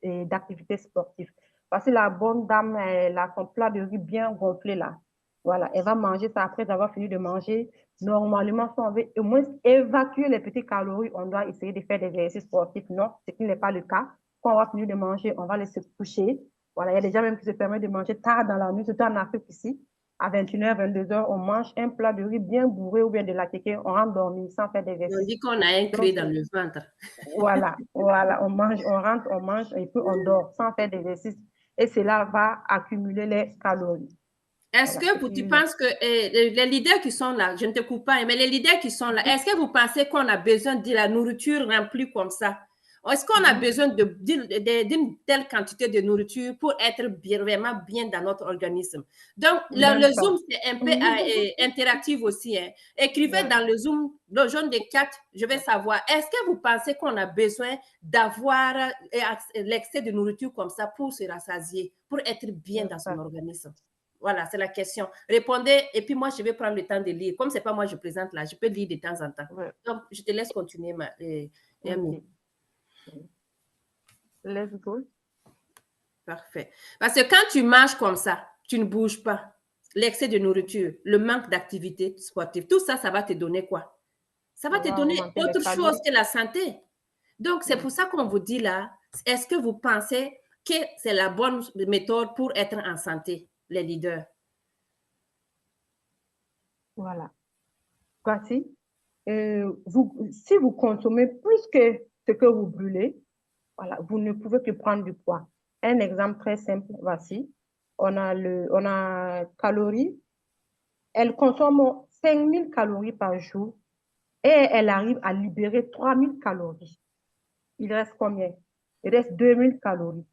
Speaker 3: d'activité sportive. Parce que la bonne dame, elle a son plat de riz bien gonflé là. Voilà, elle va manger ça après avoir fini de manger. Normalement, si on veut au moins évacuer les petites calories, on doit essayer de faire des exercices sportifs. Non, ce qui n'est pas le cas. Quand on va finir de manger, on va laisser coucher. Voilà, il y a des gens même qui se permettent de manger tard dans la nuit, surtout en Afrique ici. À 21h, 22h, on mange un plat de riz bien bourré ou bien de la kéké, on rentre dormir sans faire
Speaker 1: On
Speaker 3: d'exercice.
Speaker 1: dit qu'on a un
Speaker 3: Donc,
Speaker 1: cré dans le ventre.
Speaker 3: voilà, on mange, on rentre, on mange et puis on dort sans faire d'exercice. Et cela va accumuler les calories.
Speaker 1: Est-ce
Speaker 3: Voilà,
Speaker 1: que tu penses que les leaders qui sont là, je ne te coupe pas, mais les leaders qui sont là, est-ce que vous pensez qu'on a besoin de la nourriture remplie comme ça? Est-ce qu'on a besoin d'une telle quantité de nourriture pour être vraiment bien dans notre organisme? Donc, le Zoom, c'est un peu interactif aussi. Hein. Écrivez dans le Zoom, le jaune de 4, je vais savoir, est-ce que vous pensez qu'on a besoin d'avoir l'excès de nourriture comme ça pour se rassasier, pour être bien dans son organisme? Voilà, c'est la question. Répondez et puis moi, je vais prendre le temps de lire. Comme ce n'est pas moi, je présente là, je peux lire de temps en temps.
Speaker 3: Ouais.
Speaker 1: Donc, je te laisse continuer, Ami.
Speaker 3: Let's go.
Speaker 1: Parfait. Parce que quand tu manges comme ça, tu ne bouges pas. L'excès de nourriture, le manque d'activité sportive, tout ça, ça va te donner quoi? Ça va te donner autre chose que la santé. Donc, c'est pour ça qu'on vous dit là, est-ce que vous pensez que c'est la bonne méthode pour être en santé, les leaders?
Speaker 3: Voilà. Voici. Si vous consommez plus que ce que vous brûlez, voilà, vous ne pouvez que prendre du poids. Un exemple très simple, voici. On a calories. Elle consomme 5000 calories par jour et elle arrive à libérer 3000 calories. Il reste combien? Il reste 2000 calories.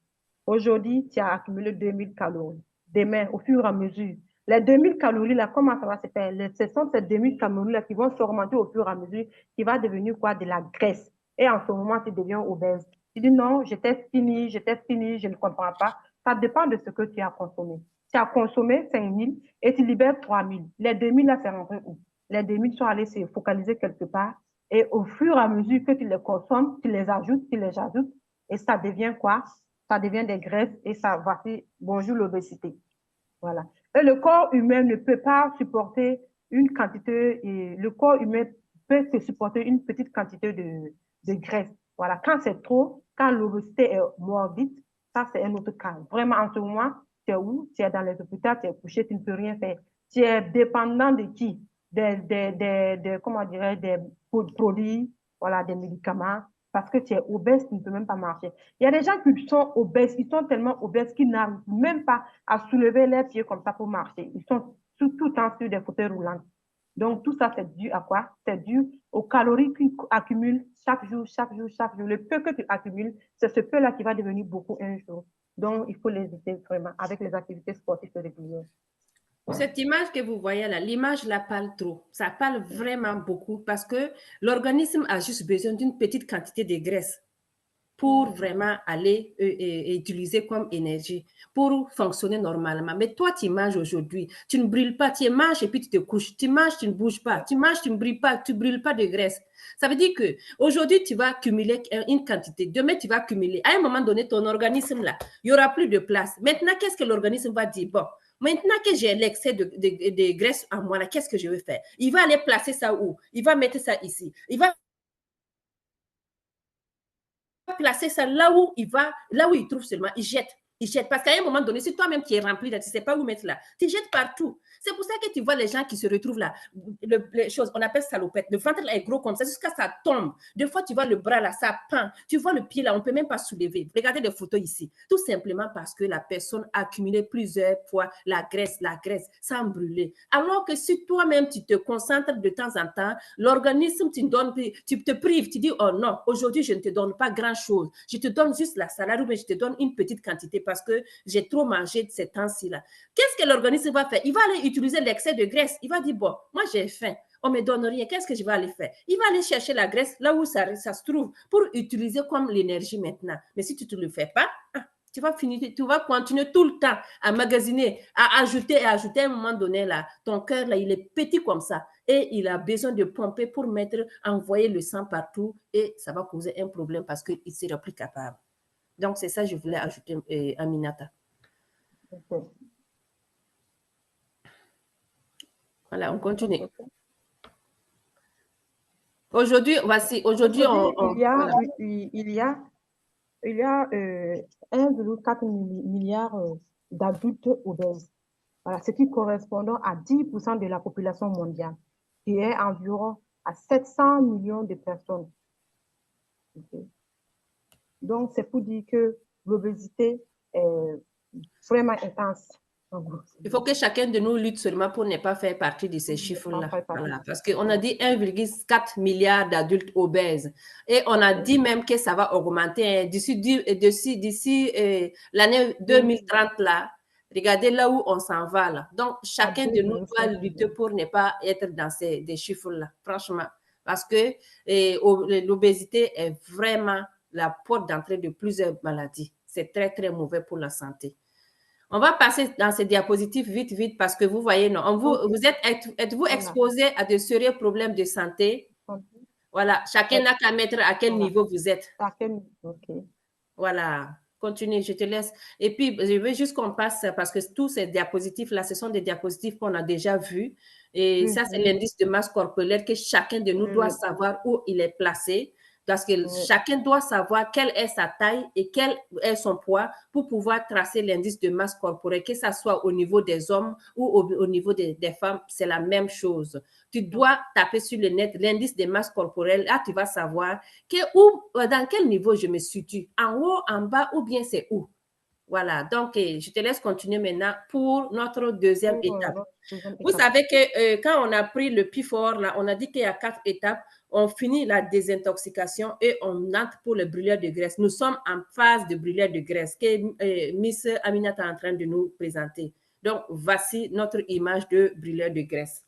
Speaker 3: Aujourd'hui, tu as accumulé 2000 calories. Demain, au fur et à mesure, les 2000 calories-là, comment ça va se faire? Ce sont ces 2000 calories-là qui vont s'augmenter au fur et à mesure, qui va devenir quoi? De la graisse. Et en ce moment, tu deviens obèse. Tu dis non, j'étais fini, je ne comprends pas. Ça dépend de ce que tu as consommé. Tu as consommé 5000 et tu libères 3000. Les 2000 là, c'est rentré où? Les 2000 sont allés se focaliser quelque part. Et au fur et à mesure que tu les consommes, tu les ajoutes, et ça devient quoi? Ça devient des graisses et ça, voici, bonjour l'obésité. Voilà. Et le corps humain ne peut pas supporter une quantité, et le corps humain peut se supporter une petite quantité de graisse. Voilà. Quand c'est trop, quand l'obésité est morbide, ça c'est un autre cas. Vraiment, en ce moment, tu es où? Tu es dans les hôpitaux, tu es couché, tu ne peux rien faire. Tu es dépendant de qui? Comment dirais des produits, voilà, des médicaments, parce que tu es obèse, tu ne peux même pas marcher. Il y a des gens qui sont obèses, ils sont tellement obèses qu'ils n'arrivent même pas à soulever les pieds comme ça pour marcher. Ils sont tout le temps sur des fauteuils roulants. Donc, tout ça, c'est dû à quoi? C'est dû aux calories qu'ils accumulent chaque jour. Le peu que tu accumules, c'est ce peu-là qui va devenir beaucoup un jour. Donc, il faut les éviter vraiment avec les activités sportives régulières.
Speaker 1: Cette image que vous voyez là, l'image là parle trop. Ça parle vraiment beaucoup parce que l'organisme a juste besoin d'une petite quantité de graisse pour vraiment aller utiliser comme énergie, pour fonctionner normalement. Mais toi, tu manges aujourd'hui, tu ne brûles pas, tu manges et puis tu te couches. Tu manges, tu ne bouges pas. Tu manges, tu ne brûles pas, tu ne brûles pas de graisse. Ça veut dire que aujourd'hui tu vas accumuler une quantité. Demain, tu vas accumuler. À un moment donné, ton organisme là, il n'y aura plus de place. Maintenant, qu'est-ce que l'organisme va dire? Bon, maintenant que j'ai l'excès de graisse en moi, là, qu'est-ce que je vais faire? Il va aller placer ça où? Il va mettre ça ici. Il va placer ça là où il va, là où il trouve seulement, il jette. Ils jettent. Parce qu'à un moment donné, si toi-même tu es rempli, là, tu ne sais pas où mettre là, tu jettes partout. C'est pour ça que tu vois les gens qui se retrouvent là, les choses, on appelle salopette. Le ventre là est gros comme ça, jusqu'à ça tombe. Des fois, tu vois le bras là, ça pend. Tu vois le pied là, on ne peut même pas soulever. Regardez les photos ici. Tout simplement parce que la personne a accumulé plusieurs fois la graisse, sans brûler. Alors que si toi-même, tu te concentres de temps en temps, l'organisme, tu te prives, tu dis, oh non, aujourd'hui, je ne te donne pas grand-chose. Je te donne juste la salade ou bien je te donne une petite quantité parce que j'ai trop mangé de ces temps-ci-là. Qu'est-ce que l'organisme va faire? Il va aller utiliser l'excès de graisse. Il va dire, bon, moi j'ai faim. On ne me donne rien. Qu'est-ce que je vais aller faire? Il va aller chercher la graisse là où ça se trouve pour utiliser comme l'énergie maintenant. Mais si tu ne te le fais pas, tu vas finir, tu vas continuer tout le temps à magasiner, à ajouter et ajouter. À un moment donné, là, ton cœur, là, il est petit comme ça et il a besoin de pomper pour envoyer le sang partout et ça va causer un problème parce qu'il ne sera plus capable. Donc, c'est ça que je voulais ajouter, Aminata.
Speaker 3: Ok.
Speaker 1: Voilà, on continue. Aujourd'hui, voici, aujourd'hui,
Speaker 3: voilà. Il y a 1,4 milliard d'adultes obèses. Voilà, ce qui correspond à 10% de la population mondiale, qui est environ à 700 millions de personnes. Okay. Donc, c'est pour dire que l'obésité est vraiment intense.
Speaker 1: Il faut que chacun de nous lutte seulement pour ne pas faire partie de ces chiffres-là. Voilà, parce qu'on a dit 1,4 milliard d'adultes obèses. Et on a dit même que ça va augmenter d'ici l'année 2030 là. Regardez là où on s'en va là. Donc, chacun de nous doit lutter pour ne pas être dans des chiffres-là, franchement. Parce que l'obésité est vraiment la porte d'entrée de plusieurs maladies. C'est très, très mauvais pour la santé. On va passer dans ces diapositives vite, parce que vous voyez, non, êtes-vous exposé à de sérieux problèmes de santé? Voilà, chacun n'a qu'à mettre à quel niveau vous êtes. Voilà, continue, je te laisse. Et puis, je veux juste qu'on passe, parce que tous ces diapositifs-là, ce sont des diapositifs qu'on a déjà vus. Et ça, c'est l'indice de masse corporelle que chacun de nous doit savoir où il est placé. Parce que chacun doit savoir quelle est sa taille et quel est son poids pour pouvoir tracer l'indice de masse corporelle, que ce soit au niveau des hommes ou au niveau des femmes, c'est la même chose. Tu dois taper sur le net l'indice de masse corporelle. Là, tu vas savoir dans quel niveau je me situe, en haut, en bas ou bien c'est où. Voilà, donc je te laisse continuer maintenant pour notre deuxième étape. Vous savez que quand on a pris le P4, là, on a dit qu'il y a 4 étapes. On finit la désintoxication et on entre pour le brûleur de graisse. Nous sommes en phase de brûleur de graisse que Miss Aminata est en train de nous présenter. Donc, voici notre image de brûleur de graisse.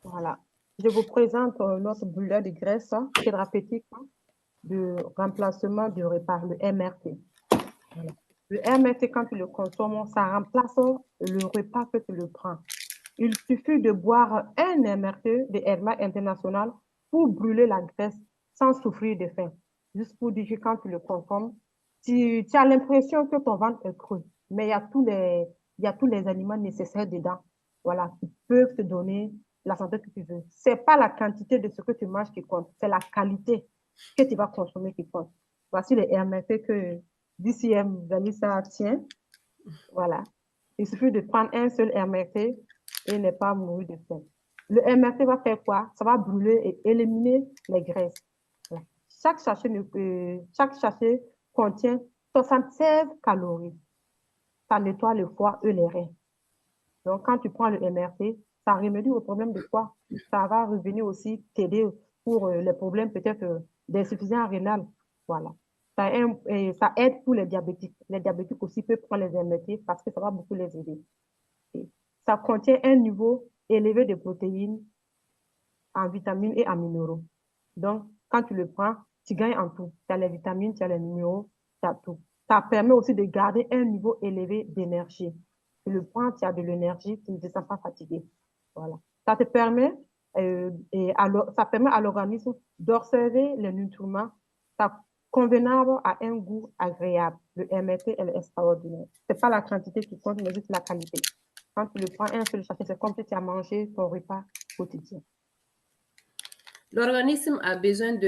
Speaker 3: Voilà. Je vous présente notre brûleur de graisse thérapeutique de remplacement du repas, le MRT. Voilà. Le MRT, quand tu le consommes, ça remplace le repas que tu le prends. Il suffit de boire un MRT de Herma International pour brûler la graisse sans souffrir de faim. Juste pour dire que quand tu le consommes, tu as l'impression que ton ventre est creux, mais il y a tous les aliments nécessaires dedans, voilà, qui peuvent te donner la santé que tu veux. Ce n'est pas la quantité de ce que tu manges qui compte, c'est la qualité que tu vas consommer qui compte. Voici les MRT que DCM Vanessa tient. Voilà. Il suffit de prendre un seul MRT et ne pas mourir de faim. Le MRT va faire quoi? Ça va brûler et éliminer les graisses. Voilà. Chaque sachet contient 76 calories. Ça nettoie le foie et les reins. Donc, quand tu prends le MRT, ça remédie au problème de foie. Ça va revenir aussi t'aider pour les problèmes peut-être d'insuffisance rénale. Voilà. Ça aide pour les diabétiques. Les diabétiques aussi peuvent prendre les MRT parce que ça va beaucoup les aider. Et ça contient un niveau élevé de protéines, en vitamines et en minéraux. Donc, quand tu le prends, tu gagnes en tout. Tu as les vitamines, tu as les minéraux, tu as tout. Ça permet aussi de garder un niveau élevé d'énergie. Tu le prends, tu as de l'énergie, tu ne te sens pas fatigué. Voilà. Ça te permet, ça permet à l'organisme d'observer les nutriments convenable à un goût agréable. Le MRT est extraordinaire. Ce n'est pas la quantité qui compte, mais juste la qualité. Quand tu le prends un seul sachet, c'est comme si tu as mangé ton repas quotidien.
Speaker 1: L'organisme a besoin un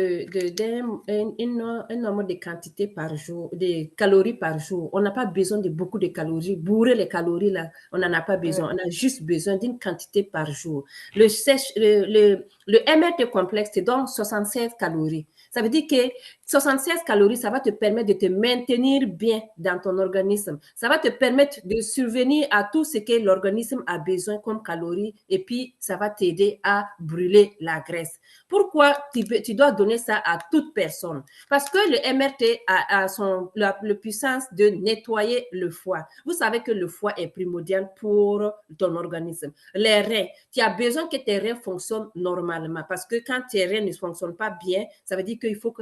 Speaker 1: nombre de quantités par jour, de calories par jour. On n'a pas besoin de beaucoup de calories. Bourrer les calories, là, on n'en a pas besoin. On a juste besoin d'une quantité par jour. Le MRT complexe te donne 76 calories. Ça veut dire que 76 calories, ça va te permettre de te maintenir bien dans ton organisme. Ça va te permettre de survenir à tout ce que l'organisme a besoin comme calories et puis ça va t'aider à brûler la graisse. Pourquoi tu dois donner ça à toute personne? Parce que le MRT a la puissance de nettoyer le foie. Vous savez que le foie est primordial pour ton organisme. Les reins, tu as besoin que tes reins fonctionnent normalement parce que quand tes reins ne fonctionnent pas bien, ça veut dire qu'il faut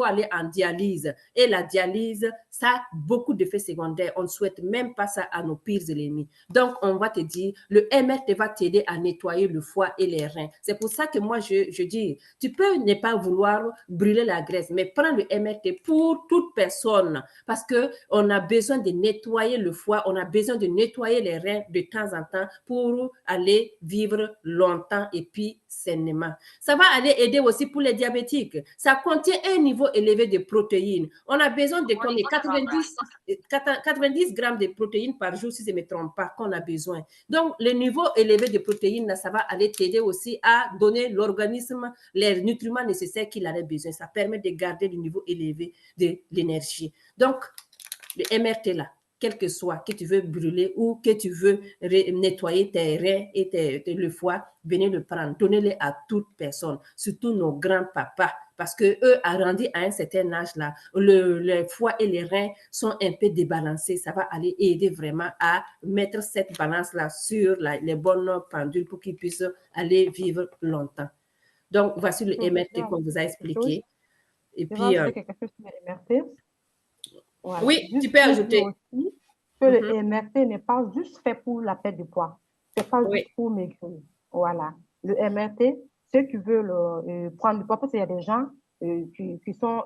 Speaker 1: aller en dialyse. Et la dialyse, ça a beaucoup d'effets secondaires. On ne souhaite même pas ça à nos pires ennemis. Donc, on va te dire, le MRT va t'aider à nettoyer le foie et les reins. C'est pour ça que moi, je dis, tu peux ne pas vouloir brûler la graisse, mais prends le MRT pour toute personne parce qu'on a besoin de nettoyer le foie, on a besoin de nettoyer les reins de temps en temps pour aller vivre longtemps et puis sainement. Ça va aller aider aussi pour les diabétiques. Ça contient un niveau élevé de protéines. On a besoin de combien? 90 grammes de protéines par jour, si je ne me trompe pas, qu'on a besoin. Donc, le niveau élevé de protéines, ça va aller t'aider aussi à donner l'organisme les nutriments nécessaires qu'il a besoin. Ça permet de garder le niveau élevé de l'énergie. Donc, le MRT là, quel que soit, que tu veux brûler ou que tu veux nettoyer tes reins et le foie, venez le prendre, donnez-le à toute personne, surtout nos grands-papas, parce que eux, arrondis à un certain âge là, le foie et les reins sont un peu débalancés. Ça va aller aider vraiment à mettre cette balance là sur les bonnes pendules pour qu'ils puissent aller vivre longtemps. Donc, voici le MRT qu'on vous a expliqué. Et
Speaker 3: je
Speaker 1: puis,
Speaker 3: vais ajouter quelque chose sur le MRT. Voilà.
Speaker 1: Oui,
Speaker 3: Juste
Speaker 1: tu peux
Speaker 3: pour dire
Speaker 1: ajouter.
Speaker 3: aussi que le MRT n'est pas juste fait pour la perte de poids. C'est pas
Speaker 1: Oui.
Speaker 3: juste pour maigrir. Voilà. Le MRT, ceux qui veulent prendre du poids, parce qu'il y a des gens qui sont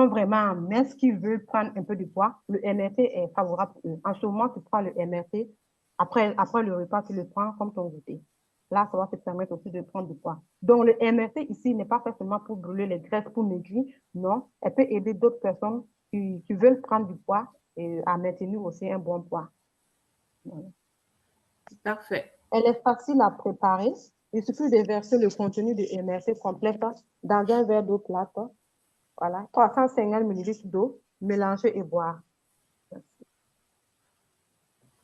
Speaker 3: vraiment minces, qui veulent prendre un peu de poids. Le MRT est favorable pour eux. En ce moment, tu prends le MRT. Après le repas, tu le prends comme ton goûter. Là, ça va te permettre aussi de prendre du poids. Donc, le MRT ici n'est pas fait seulement pour brûler les graisses, pour maigrir. Non, elle peut aider d'autres personnes qui veulent prendre du poids et à maintenir aussi un bon poids. Voilà.
Speaker 1: Parfait.
Speaker 3: Elle est facile à préparer. Il suffit de verser le contenu de MRT complète dans un verre d'eau plate. Voilà, 350 ml d'eau, mélanger et boire. Merci.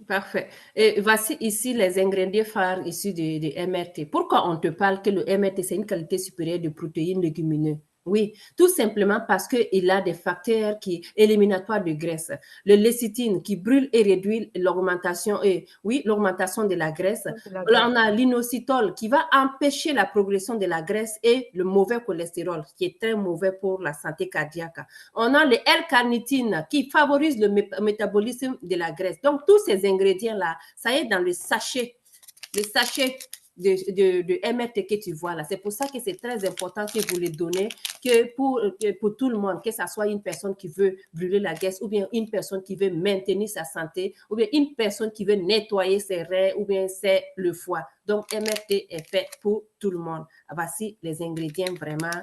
Speaker 1: Parfait. Et voici ici les ingrédients phares issus de MRT. Pourquoi on te parle que le MRT, c'est une qualité supérieure de protéines légumineuses? Oui, tout simplement parce qu'il a des facteurs éliminatoires de graisse. Le lécithine qui brûle et réduit l'augmentation de la graisse. Là, on a l'inositol qui va empêcher la progression de la graisse et le mauvais cholestérol qui est très mauvais pour la santé cardiaque. On a le L-carnitine qui favorise le métabolisme de la graisse. Donc, tous ces ingrédients-là, ça est dans le sachet de MRT que tu vois là. C'est pour ça que c'est très important que vous les donnez que pour tout le monde, que ce soit une personne qui veut brûler la graisse ou bien une personne qui veut maintenir sa santé ou bien une personne qui veut nettoyer ses reins ou bien c'est le foie. Donc, MRT est fait pour tout le monde. Voici les ingrédients vraiment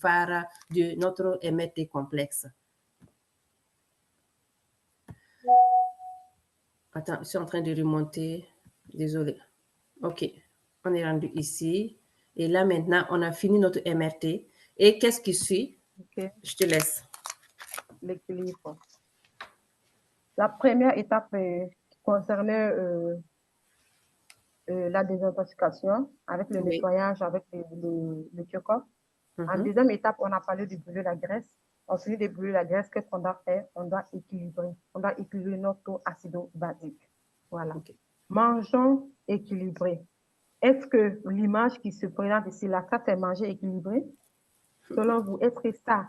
Speaker 1: phares de notre MRT complexe. Attends, je suis en train de remonter. Désolée. OK. On est rendu ici. Et là, maintenant, on a fini notre MRT. Et qu'est-ce qui suit?
Speaker 3: Okay.
Speaker 1: Je te laisse.
Speaker 3: L'équilibre. La première étape concernait la désintoxication avec le nettoyage, avec le check-up. En deuxième étape, on a parlé de brûler la graisse. Ensuite de brûler la graisse, qu'est-ce qu'on doit faire? On doit équilibrer. On doit équilibrer notre taux acido-basique. Voilà. Okay. Mangeons équilibré. Est-ce que l'image qui se présente ici, là, ça, c'est manger équilibré? Selon vous, est-ce que ça,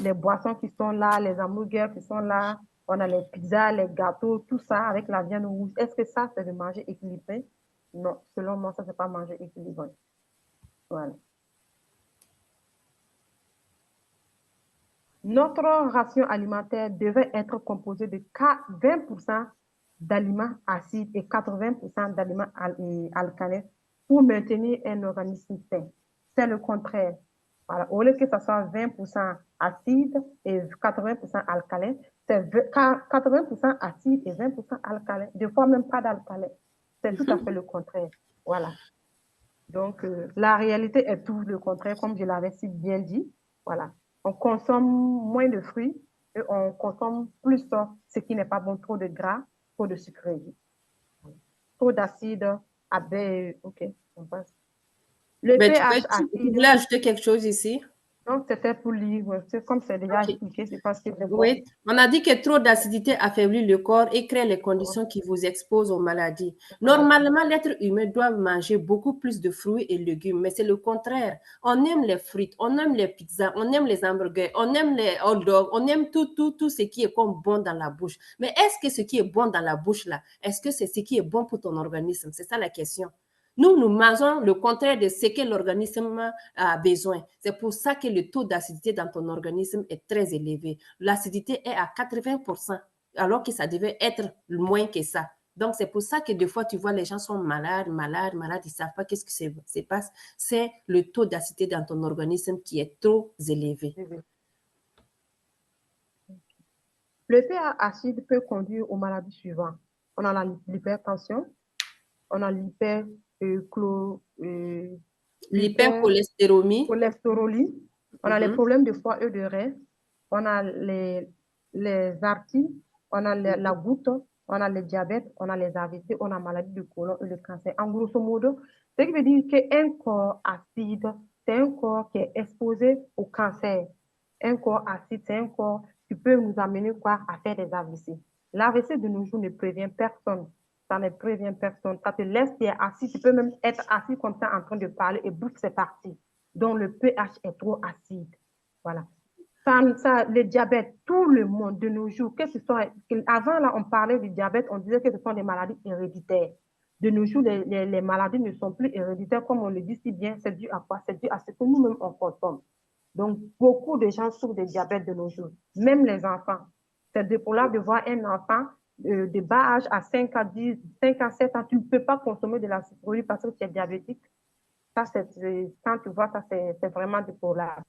Speaker 3: les boissons qui sont là, les hamburgers qui sont là, on a les pizzas, les gâteaux, tout ça avec la viande rouge, est-ce que ça, c'est de manger équilibré? Non, selon moi, ça, c'est pas manger équilibré. Voilà. Notre ration alimentaire devait être composée de 20% d'aliments acides et 80% d'aliments alcalins pour maintenir un organisme sain. c'est le contraire. Voilà. Au lieu que ce soit 20% acide et 80% alcalin, c'est 80% acide et 20% alcalin. Des fois, même pas d'alcalin. C'est tout à fait le contraire. Voilà. Donc, la réalité est tout le contraire, comme je l'avais si bien dit. Voilà. On consomme moins de fruits et on consomme plus ce qui n'est pas bon, trop de gras, trop de sucreries, trop d'acide, OK, on passe. Le
Speaker 1: Ben,
Speaker 3: pH
Speaker 1: tu
Speaker 3: acide,
Speaker 1: voulais ajouter quelque chose ici?
Speaker 3: donc c'était pour lire, comme c'est déjà
Speaker 1: Ok.
Speaker 3: expliqué, c'est parce que je vois.
Speaker 1: Oui, on a dit que trop d'acidité affaiblit le corps et crée les conditions qui vous exposent aux maladies. Normalement, l'être humain doit manger beaucoup plus de fruits et légumes, mais c'est le contraire. On aime les frites, on aime les pizzas, on aime les hamburgers, on aime les hot dogs, on aime tout ce qui est comme bon dans la bouche. Mais est-ce que ce qui est bon dans la bouche là, est-ce que c'est ce qui est bon pour ton organisme? C'est ça la question. Nous mangeons le contraire de ce que l'organisme a besoin. C'est pour ça que le taux d'acidité dans ton organisme est très élevé. L'acidité est à 80%, alors que ça devait être moins que ça. Donc, c'est pour ça que des fois, tu vois, les gens sont malades, ils ne savent pas qu'est-ce qui se passe. C'est le taux d'acidité dans ton organisme qui est trop élevé.
Speaker 3: Le pH acide peut conduire aux maladies suivantes. On a l'hypertension, on a
Speaker 1: l'hypercholestérolémie,
Speaker 3: cholestérolie, on a les problèmes de foie et de rein, on a les artères, on a la goutte, on a le diabète, on a les AVC, on a maladie du côlon et le cancer. En grosso modo, ce qui veut dire qu'un corps acide, c'est un corps qui est exposé au cancer. Un corps acide, c'est un corps qui peut nous amener quoi, à faire des AVC. L'AVC de nos jours ne prévient personne. Ça ne prévient personne. Ça te laisse, tu es assis, tu peux même être assis comme ça en train de parler et bouffe, c'est parti. Donc, le pH est trop acide. Voilà. Le diabète, tout le monde de nos jours, que ce soit, avant là, on parlait du diabète, on disait que ce sont des maladies héréditaires. De nos jours, les maladies ne sont plus héréditaires, comme on le dit si bien. C'est dû à quoi? C'est dû à ce que nous-mêmes, on consomme. Donc, beaucoup de gens souffrent de diabète de nos jours, même les enfants. C'est déplorable de voir un enfant de bas âge à 5 à 10, 5 à 7 ans, tu ne peux pas consommer de la sucrerie parce que tu es diabétique. Ça, quand tu vois ça, c'est vraiment déplorable.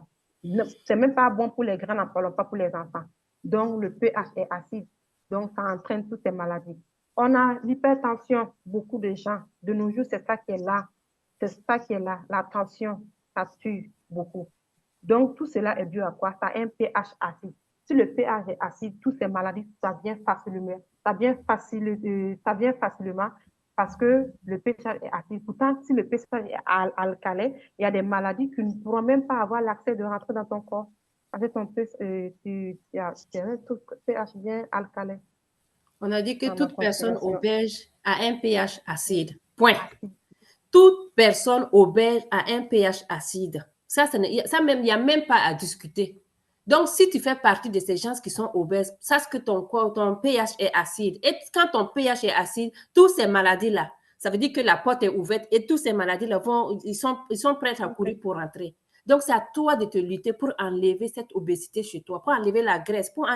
Speaker 3: C'est même pas bon pour les grands, n'en parlons pas pour les enfants. Donc, le pH est acide. Donc, ça entraîne toutes ces maladies. On a l'hypertension. Beaucoup de gens, de nos jours, c'est ça qui est là. C'est ça qui est là. La tension, ça tue beaucoup. Donc, tout cela est dû à quoi? Ça a un pH acide. Si le pH est acide, toutes ces maladies, ça vient facilement. Ça vient facilement parce que le pH est acide. Pourtant, si le pH est alcalin, il y a des maladies qui ne pourront même pas avoir l'accès de rentrer dans ton corps. Parce que ton pH, tu as un pH bien alcalin.
Speaker 1: On a dit que
Speaker 3: Dans ma
Speaker 1: toute personne
Speaker 3: considération.
Speaker 1: obèse a un pH acide. Point.
Speaker 3: Acide.
Speaker 1: Toute personne obèse a un pH acide. Ça même, il n'y a même pas à discuter. Donc, si tu fais partie de ces gens qui sont obèses, sache que ton pH est acide. Et quand ton pH est acide, toutes ces maladies-là, ça veut dire que la porte est ouverte et toutes ces maladies-là ils sont prêts à courir pour rentrer. Donc, c'est à toi de te lutter pour enlever cette obésité chez toi, pour enlever la graisse, pour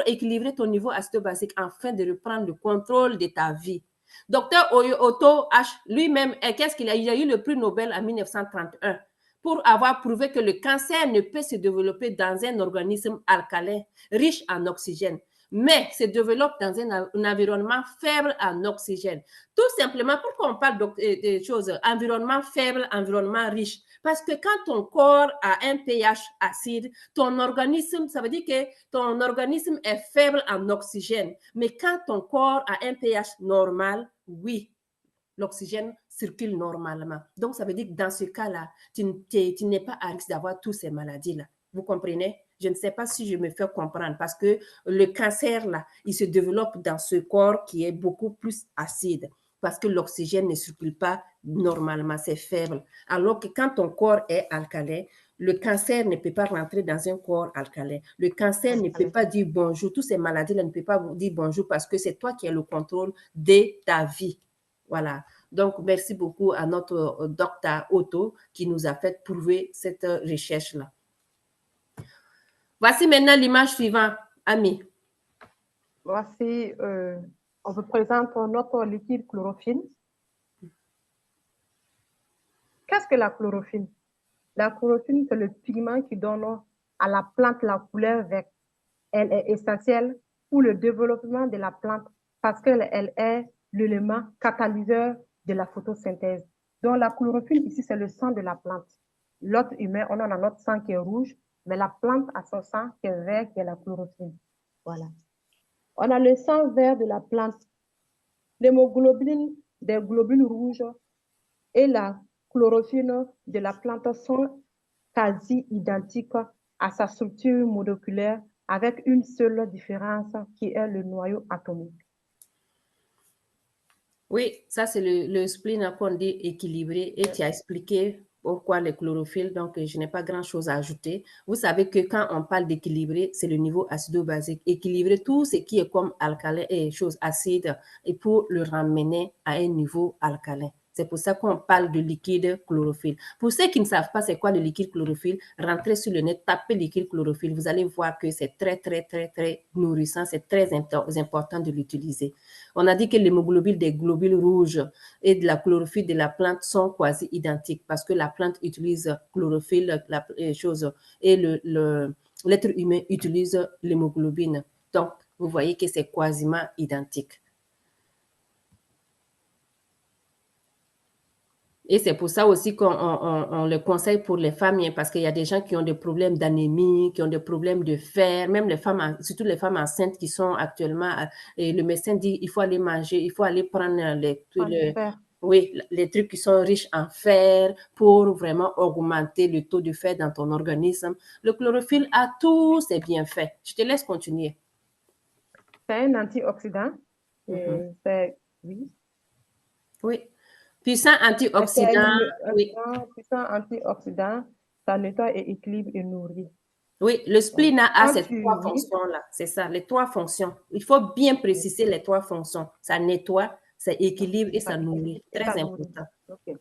Speaker 1: équilibrer ton niveau acide-basique afin de reprendre le contrôle de ta vie. Docteur Otto H, lui-même, qu'est-ce qu'il a? Il a eu le prix Nobel en 1931 pour avoir prouvé que le cancer ne peut se développer dans un organisme alcalin, riche en oxygène, mais se développe dans un environnement faible en oxygène. Tout simplement, pourquoi on parle de choses, environnement faible, environnement riche? Parce que quand ton corps a un pH acide, ton organisme, ça veut dire que ton organisme est faible en oxygène. Mais quand ton corps a un pH normal, oui, l'oxygène circule normalement. Donc, ça veut dire que dans ce cas-là, tu n'es pas à risque d'avoir toutes ces maladies-là. Vous comprenez? Je ne sais pas si je me fais comprendre parce que le cancer, là, il se développe dans ce corps qui est beaucoup plus acide parce que l'oxygène ne circule pas normalement, c'est faible. Alors que quand ton corps est alcalin, le cancer ne peut pas rentrer dans un corps alcalin. Le cancer ne peut pas dire bonjour. Toutes ces maladies-là ne peuvent pas vous dire bonjour parce que c'est toi qui as le contrôle de ta vie. Voilà. Donc, merci beaucoup à notre docteur Otto qui nous a fait prouver cette recherche-là. Voici maintenant l'image suivante, Ami.
Speaker 3: Voici, on vous présente notre liquide chlorophylle. Qu'est-ce que la chlorophylle? La chlorophylle, c'est le pigment qui donne à la plante la couleur verte. Elle est essentielle pour le développement de la plante parce qu'elle est l'élément catalyseur de la photosynthèse. Donc, la chlorophylle, ici, c'est le sang de la plante. L'autre humain, on en a notre sang qui est rouge, mais la plante a son sang qui est vert, qui est la chlorophylle. Voilà. On a le sang vert de la plante, l'hémoglobine des globules rouges et la chlorophylle de la plante sont quasi identiques à sa structure moléculaire avec une seule différence qui est le noyau atomique.
Speaker 1: Oui, ça c'est le spleen qu'on dit équilibré et tu as expliqué pourquoi le chlorophylle, donc je n'ai pas grand-chose à ajouter. Vous savez que quand on parle d'équilibré, c'est le niveau acido-basique. Équilibrer tout ce qui est comme alcalin et choses acides et pour le ramener à un niveau alcalin. C'est pour ça qu'on parle de liquide chlorophylle. Pour ceux qui ne savent pas c'est quoi le liquide chlorophylle, rentrez sur le net, tapez liquide chlorophylle. Vous allez voir que c'est très, très, très, très nourrissant. C'est très important de l'utiliser. On a dit que l'hémoglobine des globules rouges et de la chlorophylle de la plante sont quasi identiques parce que la plante utilise chlorophylle, et l'être humain utilise l'hémoglobine. Donc, vous voyez que c'est quasiment identique. Et c'est pour ça aussi qu'on le conseille pour les femmes, parce qu'il y a des gens qui ont des problèmes d'anémie, qui ont des problèmes de fer, même les femmes, surtout les femmes enceintes qui sont actuellement, et le médecin dit il faut aller manger, il faut aller prendre les trucs qui sont riches en fer pour vraiment augmenter le taux de fer dans ton organisme. Le chlorophylle a tous ses bienfaits. Je te laisse continuer.
Speaker 3: C'est un antioxydant. Oui.
Speaker 1: Oui. Puissant antioxydant. Oui.
Speaker 3: Puissant antioxydant, ça nettoie et équilibre et nourrit.
Speaker 1: Oui, le spleen a ces trois fonctions-là. C'est ça, les trois fonctions. Il faut bien préciser les trois fonctions. Ça nettoie, ça équilibre et ça nourrit. Très important.
Speaker 3: Okay.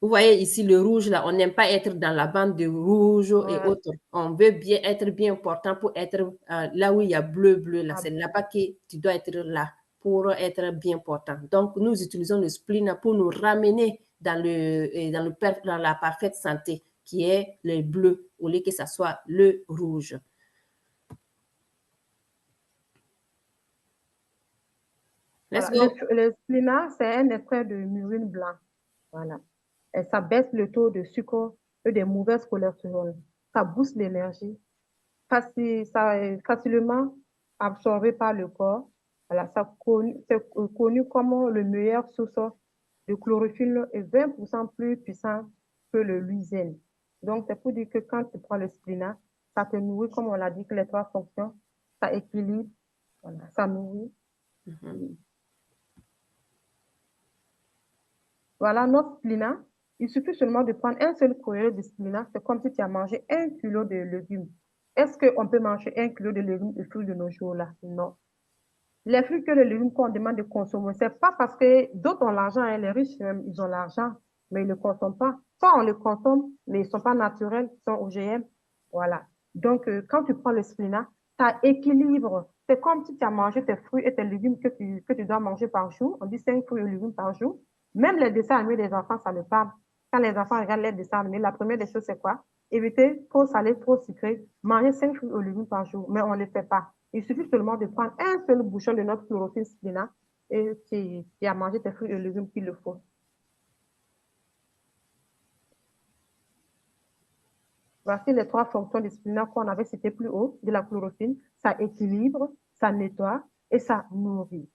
Speaker 1: Vous voyez ici le rouge, là, on n'aime pas être dans la bande de rouge et autres. On veut bien être bien important pour être là où il y a bleu, là. C'est là-bas que tu dois être là pour être bien portant. Donc, nous utilisons le spleen pour nous ramener dans la parfaite santé, qui est le bleu, au lieu que ça soit le rouge.
Speaker 3: Voilà. Le spleen, c'est un extrait de murine blanc. Voilà. Et ça baisse le taux de sucre et des mauvaises cholestérol. Ça booste l'énergie. Ça est facilement absorbé par le corps. Voilà, c'est connu comme le meilleur source de chlorophylle et 20% plus puissant que le lysine. Donc, c'est pour dire que quand tu prends le spleen, ça te nourrit, comme on l'a dit, que les trois fonctions, ça équilibre, voilà, ça nourrit. Voilà, notre spleen, il suffit seulement de prendre un seul cuillère de spleen, c'est comme si tu as mangé 1 kilo de légumes. Est-ce qu'on peut manger 1 kilo de légumes et fruits de nos jours là? Non. Les fruits que les légumes qu'on demande de consommer, c'est pas parce que d'autres ont l'argent, hein, les riches, ils ont l'argent, mais ils ne le consomment pas. Soit on les consomme, mais ils ne sont pas naturels, ils sont OGM. Voilà. Donc, quand tu prends le spleen, ça équilibre. C'est comme si tu as mangé tes fruits et tes légumes que tu dois manger par jour. On dit 5 fruits et légumes par jour. Même les dessins animés des enfants, ça me parle. Quand les enfants regardent les dessins animés, la première des choses, c'est quoi? Éviter trop salé, trop sucré, manger 5 fruits et légumes par jour, mais on ne le fait pas. Il suffit seulement de prendre un seul bouchon de notre chlorophylle spleen et tu as mangé tes fruits et légumes qu'il le faut. Voici les trois fonctions du spleen qu'on avait citées plus haut de la chlorophylle. Ça équilibre, ça nettoie et ça nourrit.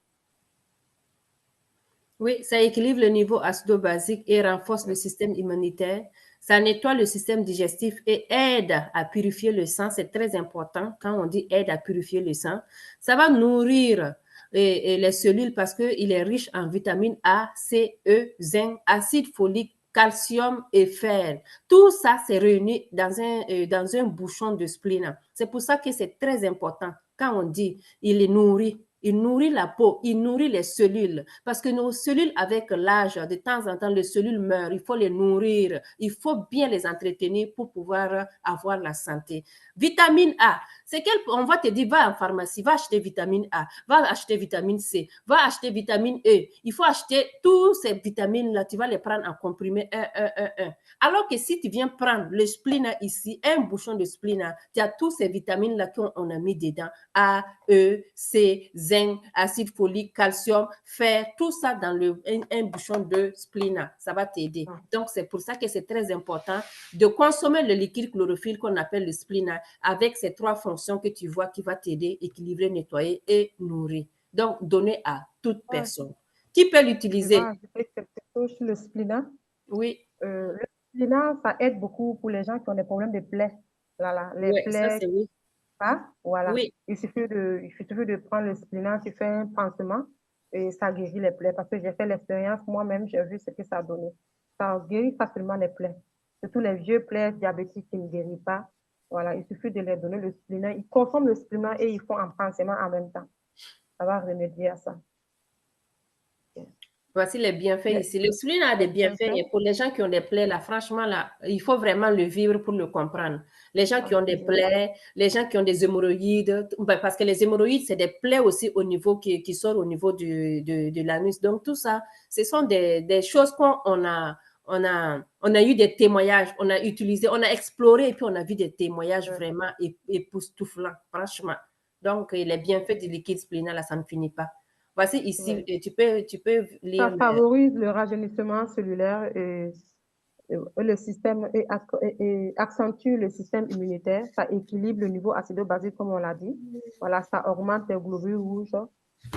Speaker 1: Oui, ça équilibre le niveau acido-basique et renforce le système immunitaire. Ça nettoie le système digestif et aide à purifier le sang. C'est très important quand on dit aide à purifier le sang. Ça va nourrir les cellules parce qu'il est riche en vitamines A, C, E, zinc, acide folique, calcium et fer. Tout ça, c'est réuni dans un bouchon de spleen. C'est pour ça que c'est très important. Quand on dit il est nourri, il nourrit la peau, il nourrit les cellules. Parce que nos cellules, avec l'âge, de temps en temps, les cellules meurent. Il faut les nourrir. Il faut bien les entretenir pour pouvoir avoir la santé. Vitamine A, c'est qu'on va te dire, va en pharmacie, va acheter vitamine A, va acheter vitamine C, va acheter vitamine E. Il faut acheter toutes ces vitamines-là, tu vas les prendre en comprimé 1. Alors que si tu viens prendre le Splina ici, un bouchon de Splina, tu as toutes ces vitamines-là qu'on a mis dedans, A, E, C, zinc, acide folique, calcium, fer, tout ça dans un bouchon de Splina. Ça va t'aider. Donc, c'est pour ça que c'est très important de consommer le liquide chlorophylle qu'on appelle le Splina avec ces 3 fonctions que tu vois qui va t'aider, équilibrer, nettoyer et nourrir. Donc, donner à toute personne. Qui peut l'utiliser?
Speaker 3: Je vais ajouter quelque chose sur le Splina.
Speaker 1: Oui.
Speaker 3: Le Splina, ça aide beaucoup pour les gens qui ont des problèmes de plaies. Voilà, les
Speaker 1: Oui,
Speaker 3: plaies.
Speaker 1: ça c'est oui.
Speaker 3: Ah, voilà.
Speaker 1: Oui.
Speaker 3: Il suffit de prendre le Splina, tu fais un pansement et ça guérit les plaies. Parce que j'ai fait l'expérience moi-même, j'ai vu ce que ça a donné. Ça guérit facilement les plaies. Surtout les vieux plaies diabétiques qui ne guérissent pas. Voilà, il suffit de leur donner le Splina. Ils consomment le Splina et ils font un pansement en même temps. Ça va remédier à ça.
Speaker 1: Voici les bienfaits ici. Le Splina a des bienfaits et pour les gens qui ont des plaies, là, franchement, là, il faut vraiment le vivre pour le comprendre. Les gens qui ont des plaies, les gens qui ont des hémorroïdes, parce que les hémorroïdes, c'est des plaies aussi au niveau qui sortent au niveau de l'anus. Donc, tout ça, ce sont des choses qu'on a eu des témoignages, on a utilisé, on a exploré et puis on a vu des témoignages vraiment époustouflants, franchement. Donc, les bienfaits du liquide Splina, là, ça ne finit pas. Voici ici, tu peux lire.
Speaker 3: Ça favorise le rajeunissement cellulaire et le système et accentue le système immunitaire. Ça équilibre le niveau acido-basique, comme on l'a dit. Voilà, ça augmente les globules rouges.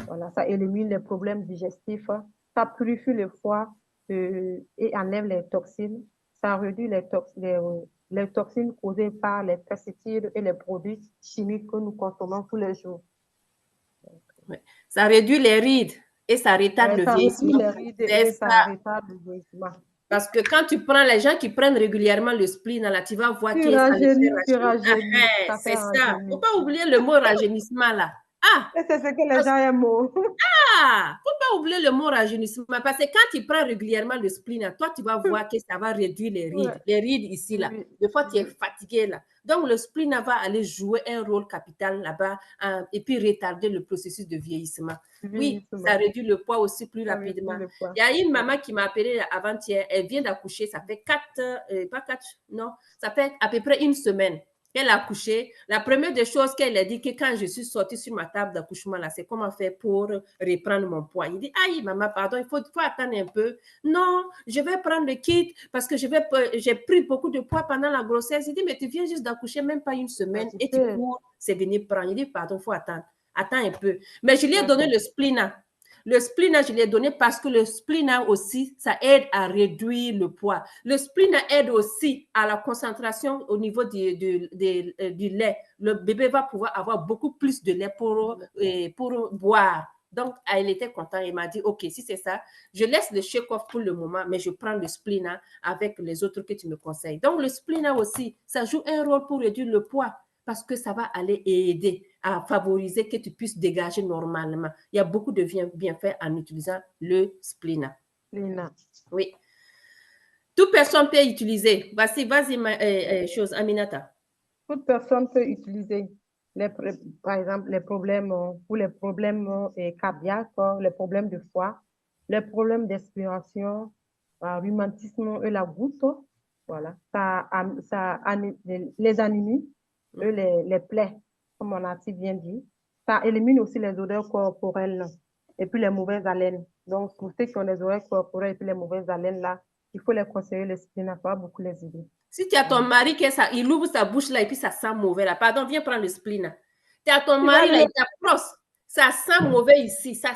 Speaker 3: Voilà, ça élimine les problèmes digestifs. Ça purifie le foie et enlève les toxines. Ça réduit les toxines causées par les pesticides et les produits chimiques que nous consommons tous les jours.
Speaker 1: Ça réduit les rides et ça retarde le vieillissement.
Speaker 3: Ça réduit les rides et ça retarde le vieillissement.
Speaker 1: Parce que quand tu prends les gens qui prennent régulièrement le spleen, là, tu vas voir que ça les fait rajeunir. C'est ça. Il ne faut pas oublier le mot rajeunissement là. Ah!
Speaker 3: C'est ce que les gens aiment.
Speaker 1: Ah! Faut pas oublier le mot rajeunissement parce que quand tu prends régulièrement le spleen, toi, tu vas voir que ça va réduire les rides. Les rides ici, là. Des fois, tu es fatigué, là. Donc, le spleen va aller jouer un rôle capital là-bas et puis retarder le processus de vieillissement. Oui, ça réduit le poids aussi plus rapidement. Il y a une maman qui m'a appelé avant-hier. Elle vient d'accoucher. Ça fait ça fait à peu près une semaine qu'elle a accouché. La première des choses qu'elle a dit, que quand je suis sortie sur ma table d'accouchement, là, c'est comment faire pour reprendre mon poids. Il dit, aïe, maman, pardon, il faut attendre un peu. Non, je vais prendre le kit parce que j'ai pris beaucoup de poids pendant la grossesse. Il dit, mais tu viens juste d'accoucher, même pas une semaine, et tu cours, c'est venir prendre. Il dit, pardon, il faut attendre. Attends un peu. Mais je lui ai donné le Splina. Le Splina, je l'ai donné parce que le Splina aussi, ça aide à réduire le poids. Le Splina aide aussi à la concentration au niveau du lait. Le bébé va pouvoir avoir beaucoup plus de lait pour boire. Donc, elle était contente. Elle m'a dit, OK, si c'est ça, je laisse le shake-off pour le moment, mais je prends le Splina avec les autres que tu me conseilles. Donc, le Splina aussi, ça joue un rôle pour réduire le poids parce que ça va aller aider à favoriser que tu puisses dégager normalement. Il y a beaucoup de bienfaits en utilisant le Splina. Oui. Toute personne peut utiliser. Vas-y, Aminata.
Speaker 3: Toute personne peut utiliser, par exemple, les problèmes cardiaques, les problèmes de foie, les problèmes d'expiration, rhumatisme et la goutte. Voilà. Les anémies, les plaies, comme on a si bien dit. Ça élimine aussi les odeurs corporelles et puis les mauvaises haleines. Donc, pour ceux qui ont les odeurs corporelles et puis les mauvaises haleines, là, il faut les conseiller le Splina, ça va beaucoup les aider.
Speaker 1: Si tu as ton mari il ouvre sa bouche là et puis ça sent mauvais là, pardon, viens prendre le Splina. Tu as ton mari là, il t'approche, ça sent mauvais ici, ça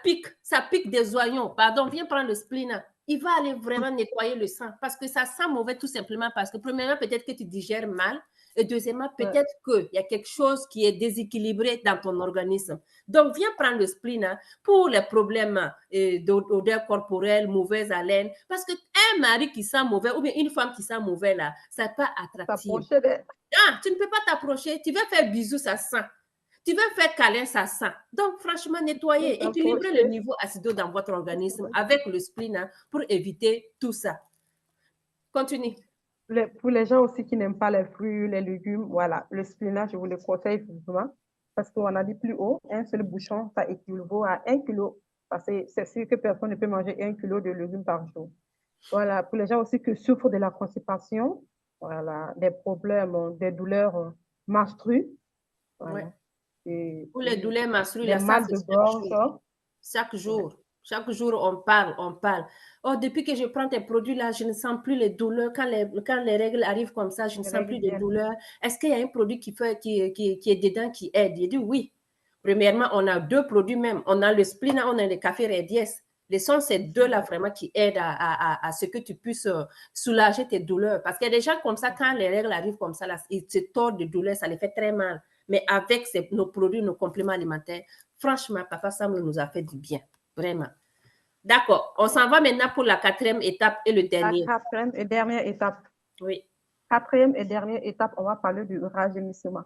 Speaker 1: pique des oignons, pardon, viens prendre le Splina. Il va aller vraiment nettoyer le sang parce que ça sent mauvais tout simplement parce que premièrement, peut-être que tu digères mal et deuxièmement, peut-être qu'il y a quelque chose qui est déséquilibré dans ton organisme. Donc, viens prendre le Splina pour les problèmes d'odeur corporelle, mauvaise haleine, parce qu'un mari qui sent mauvais ou bien une femme qui sent mauvais, là, ça n'est pas attractif. Tu ne peux pas t'approcher. Tu veux faire bisous, ça sent. Tu veux faire câlin, ça sent. Donc, franchement, nettoyez, équilibrez le niveau acido dans votre organisme avec le Splina pour éviter tout ça. Continue.
Speaker 3: Pour les gens aussi qui n'aiment pas les fruits, les légumes, voilà, le spinach, je vous le conseille vivement parce qu'on a dit plus haut, un seul bouchon, ça équivaut à 1 kilo. Parce que c'est sûr que personne ne peut manger 1 kilo de légumes par jour. Voilà, pour les gens aussi qui souffrent de la constipation, voilà, des problèmes, des douleurs menstrues,
Speaker 1: Ouais.
Speaker 3: voilà, et
Speaker 1: Pour les douleurs menstruelles,
Speaker 3: des
Speaker 1: là, ça,
Speaker 3: mal
Speaker 1: c'est
Speaker 3: de gorge.
Speaker 1: chaque jour. Chaque jour, on parle, on parle. Oh, depuis que je prends tes produits-là, je ne sens plus les douleurs. Quand les règles arrivent comme ça, je ne sens plus de douleurs. Est-ce qu'il y a un produit qui est dedans qui aide? J'ai dit oui. Premièrement, on a 2 produits même. On a le Splina, on a le café Redies. Ce sont ces 2-là vraiment qui aident à ce que tu puisses soulager tes douleurs. Parce qu'il y a des gens comme ça, quand les règles arrivent comme ça, là, ils se tordent de douleur, ça les fait très mal. Mais avec nos produits, nos compléments alimentaires, franchement, Papa Sam nous a fait du bien. Vraiment. D'accord. On s'en va maintenant pour la 4e étape et le dernier.
Speaker 3: La 4e et dernière étape.
Speaker 1: Oui.
Speaker 3: 4e et dernière étape, on va parler du rajeunissement.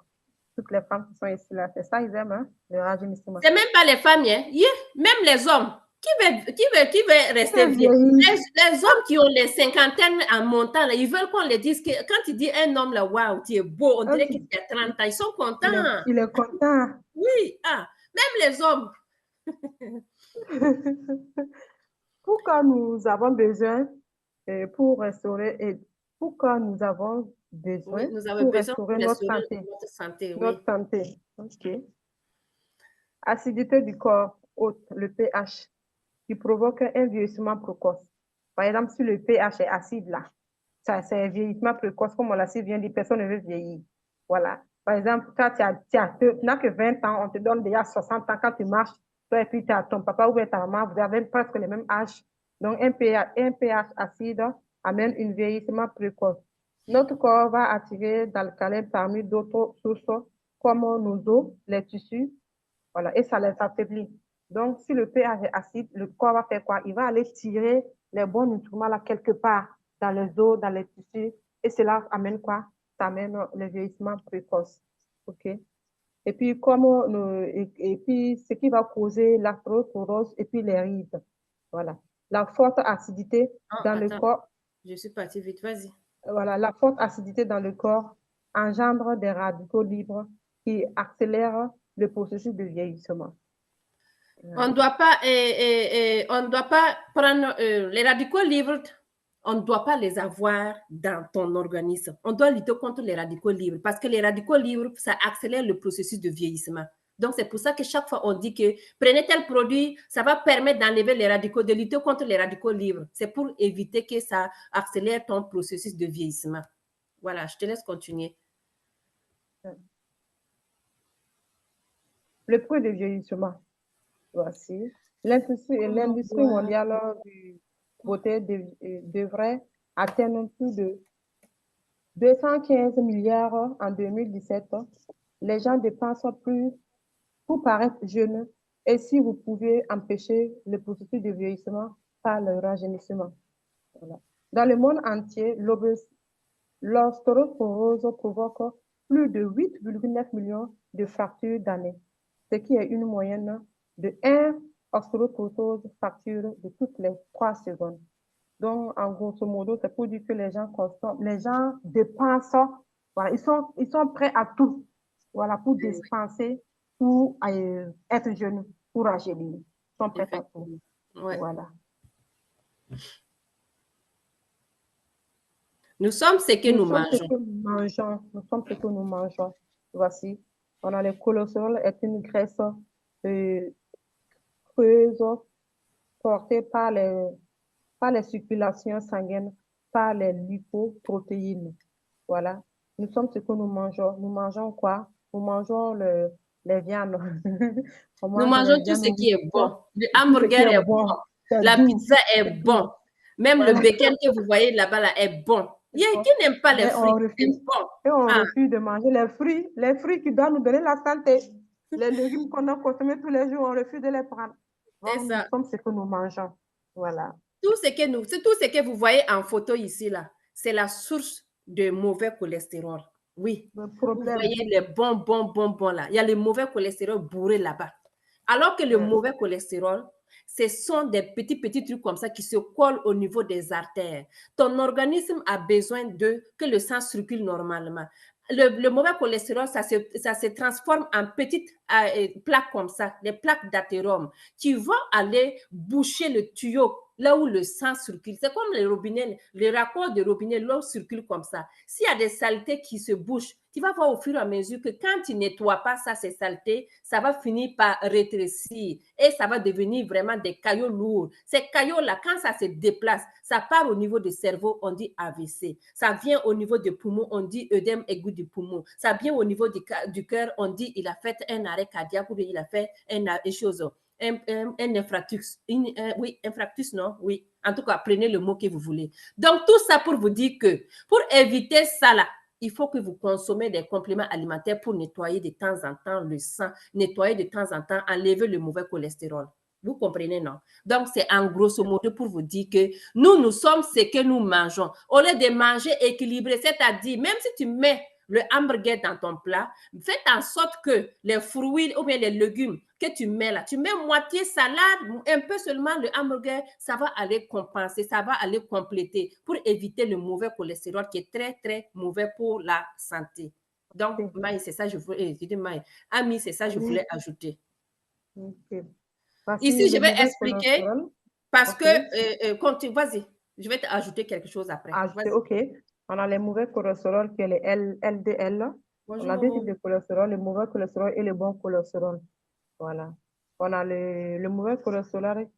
Speaker 3: Toutes les femmes qui sont ici là, c'est ça, ils aiment, hein, le rajeunissement.
Speaker 1: C'est même pas les femmes, hein. Yeah. Même les hommes. Qui veut rester vieux? Les hommes qui ont les cinquantaines en montant, là, ils veulent qu'on les dise que quand tu dis un homme là, waouh, tu es beau, on dirait qu'il a 30 ans. Ils sont contents.
Speaker 3: Il est content.
Speaker 1: Oui. Ah, même les hommes.
Speaker 3: Pourquoi nous avons besoin pour restaurer et pourquoi nous avons besoin pour restaurer notre santé? Notre santé. OK. Acidité du corps haute, le pH, qui provoque un vieillissement précoce. Par exemple, si le pH est acide là, ça c'est un vieillissement précoce, comme on l'a dit, vient dire, personne ne veut vieillir. Voilà. Par exemple, quand tu n'as que 20 ans, on te donne déjà 60 ans quand tu marches, toi et puis tu as ton papa ou ta maman, vous avez presque le même âge. Donc, un pH acide amène un vieillissement précoce. Notre corps va attirer d'alcalin parmi d'autres sources comme nos os, les tissus, voilà, et ça les affaiblit. Donc, si le pH est acide, le corps va faire quoi? Il va aller tirer les bons nutriments là quelque part dans les os, dans les tissus, et cela amène quoi? Ça amène le vieillissement précoce. OK? Et puis, et puis, ce qui va causer l'arthrose et puis les rides. Voilà. La forte acidité dans le corps.
Speaker 1: Je suis partie vite, vas-y.
Speaker 3: Voilà, la forte acidité dans le corps engendre des radicaux libres qui accélèrent le processus de vieillissement.
Speaker 1: On ne doit pas prendre les radicaux libres, on ne doit pas les avoir dans ton organisme. On doit lutter contre les radicaux libres parce que les radicaux libres, ça accélère le processus de vieillissement. Donc, c'est pour ça que chaque fois, on dit que prenez tel produit, ça va permettre d'enlever les radicaux, de lutter contre les radicaux libres. C'est pour éviter que ça accélère ton processus de vieillissement. Voilà, je te laisse continuer.
Speaker 3: Le prix de vieillissement. Voici. L'industrie mondiale du beauté devrait atteindre plus de 215 milliards en 2017. Les gens dépensent plus pour paraître jeunes et si vous pouvez empêcher le processus de vieillissement par le rajeunissement. Voilà. Dans le monde entier, l'ostéoporose provoque plus de 8,9 millions de fractures d'année, ce qui est une moyenne de 1 ostéoporose fracture de toutes les 3 secondes. Donc, en grosso modo, c'est pour dire que les gens dépensent, voilà, ils sont prêts à tout, voilà, pour dépenser, pour être jeunes, pour rajeunir. Ils sont prêts à tout.
Speaker 1: Ouais.
Speaker 3: Voilà.
Speaker 1: Nous sommes ce que nous mangeons.
Speaker 3: Nous sommes ce que nous mangeons. Voici. On a le cholestérol, est une graisse creuse portée par les circulations sanguines, par les lipoprotéines. Voilà. Nous sommes ce que nous mangeons. Nous mangeons quoi? Nous mangeons les viandes.
Speaker 1: Nous mangeons tout ce qui est bon. Le hamburger est bon. La pizza est bon. Même le bacon que vous voyez là-bas là est bon. Il y a qui n'aime pas les fruits. C'est bon.
Speaker 3: Et on refuse de manger les fruits qui doivent nous donner la santé. Les légumes qu'on a consommés tous les jours, on refuse de les prendre. C'est ça. Nous sommes ce que nous mangeons. Voilà.
Speaker 1: Tout ce que vous voyez en photo ici là, c'est la source de mauvais cholestérol. Oui. Vous voyez les bons là. Il y a le mauvais cholestérol bourré là-bas. Alors que le mauvais cholestérol, Ce sont des petits trucs comme ça qui se collent au niveau des artères. Ton organisme a besoin que le sang circule normalement. Le mauvais cholestérol, ça se transforme en petites plaques comme ça, des plaques d'athérome, qui vont aller boucher le tuyau là où le sang circule. C'est comme les robinets, les raccords de robinet, l'eau circule comme ça. S'il y a des saletés qui se bouchent, tu vas voir au fur et à mesure que quand tu ne nettoies pas ça, ces saletés, ça va finir par rétrécir et ça va devenir vraiment des caillots lourds. Ces caillots-là, quand ça se déplace, ça part au niveau du cerveau, on dit AVC. Ça vient au niveau des poumons, on dit œdème aigu du poumon. Ça vient au niveau du cœur, on dit il a fait un arrêt cardiaque ou il a fait un infractus. Oui, infractus, non? Oui. En tout cas, prenez le mot que vous voulez. Donc, tout ça pour vous dire que pour éviter ça là, il faut que vous consommez des compléments alimentaires pour nettoyer de temps en temps le sang, nettoyer de temps en temps, enlever le mauvais cholestérol. Vous comprenez, non? Donc, c'est en grosso modo pour vous dire que nous sommes ce que nous mangeons. Au lieu de manger équilibré, c'est-à-dire, même si tu mets le hamburger dans ton plat, faites en sorte que les fruits ou bien les légumes que tu mets là, tu mets moitié salade, un peu seulement le hamburger, ça va aller compenser, ça va aller compléter pour éviter le mauvais cholestérol qui est très, très mauvais pour la santé. Donc, Maï, c'est ça, je voulais, Ami, c'est ça, je voulais ajouter.
Speaker 3: Okay.
Speaker 1: Ici, je vais expliquer parce que, vas-y, je vais t'ajouter quelque chose après.
Speaker 3: OK. On a les mauvais cholestérol qui est les LDL.
Speaker 1: Bonjour,
Speaker 3: on a deux types de cholestérol, le mauvais cholestérol et le bon cholestérol. Voilà. On a le mauvais cholestérol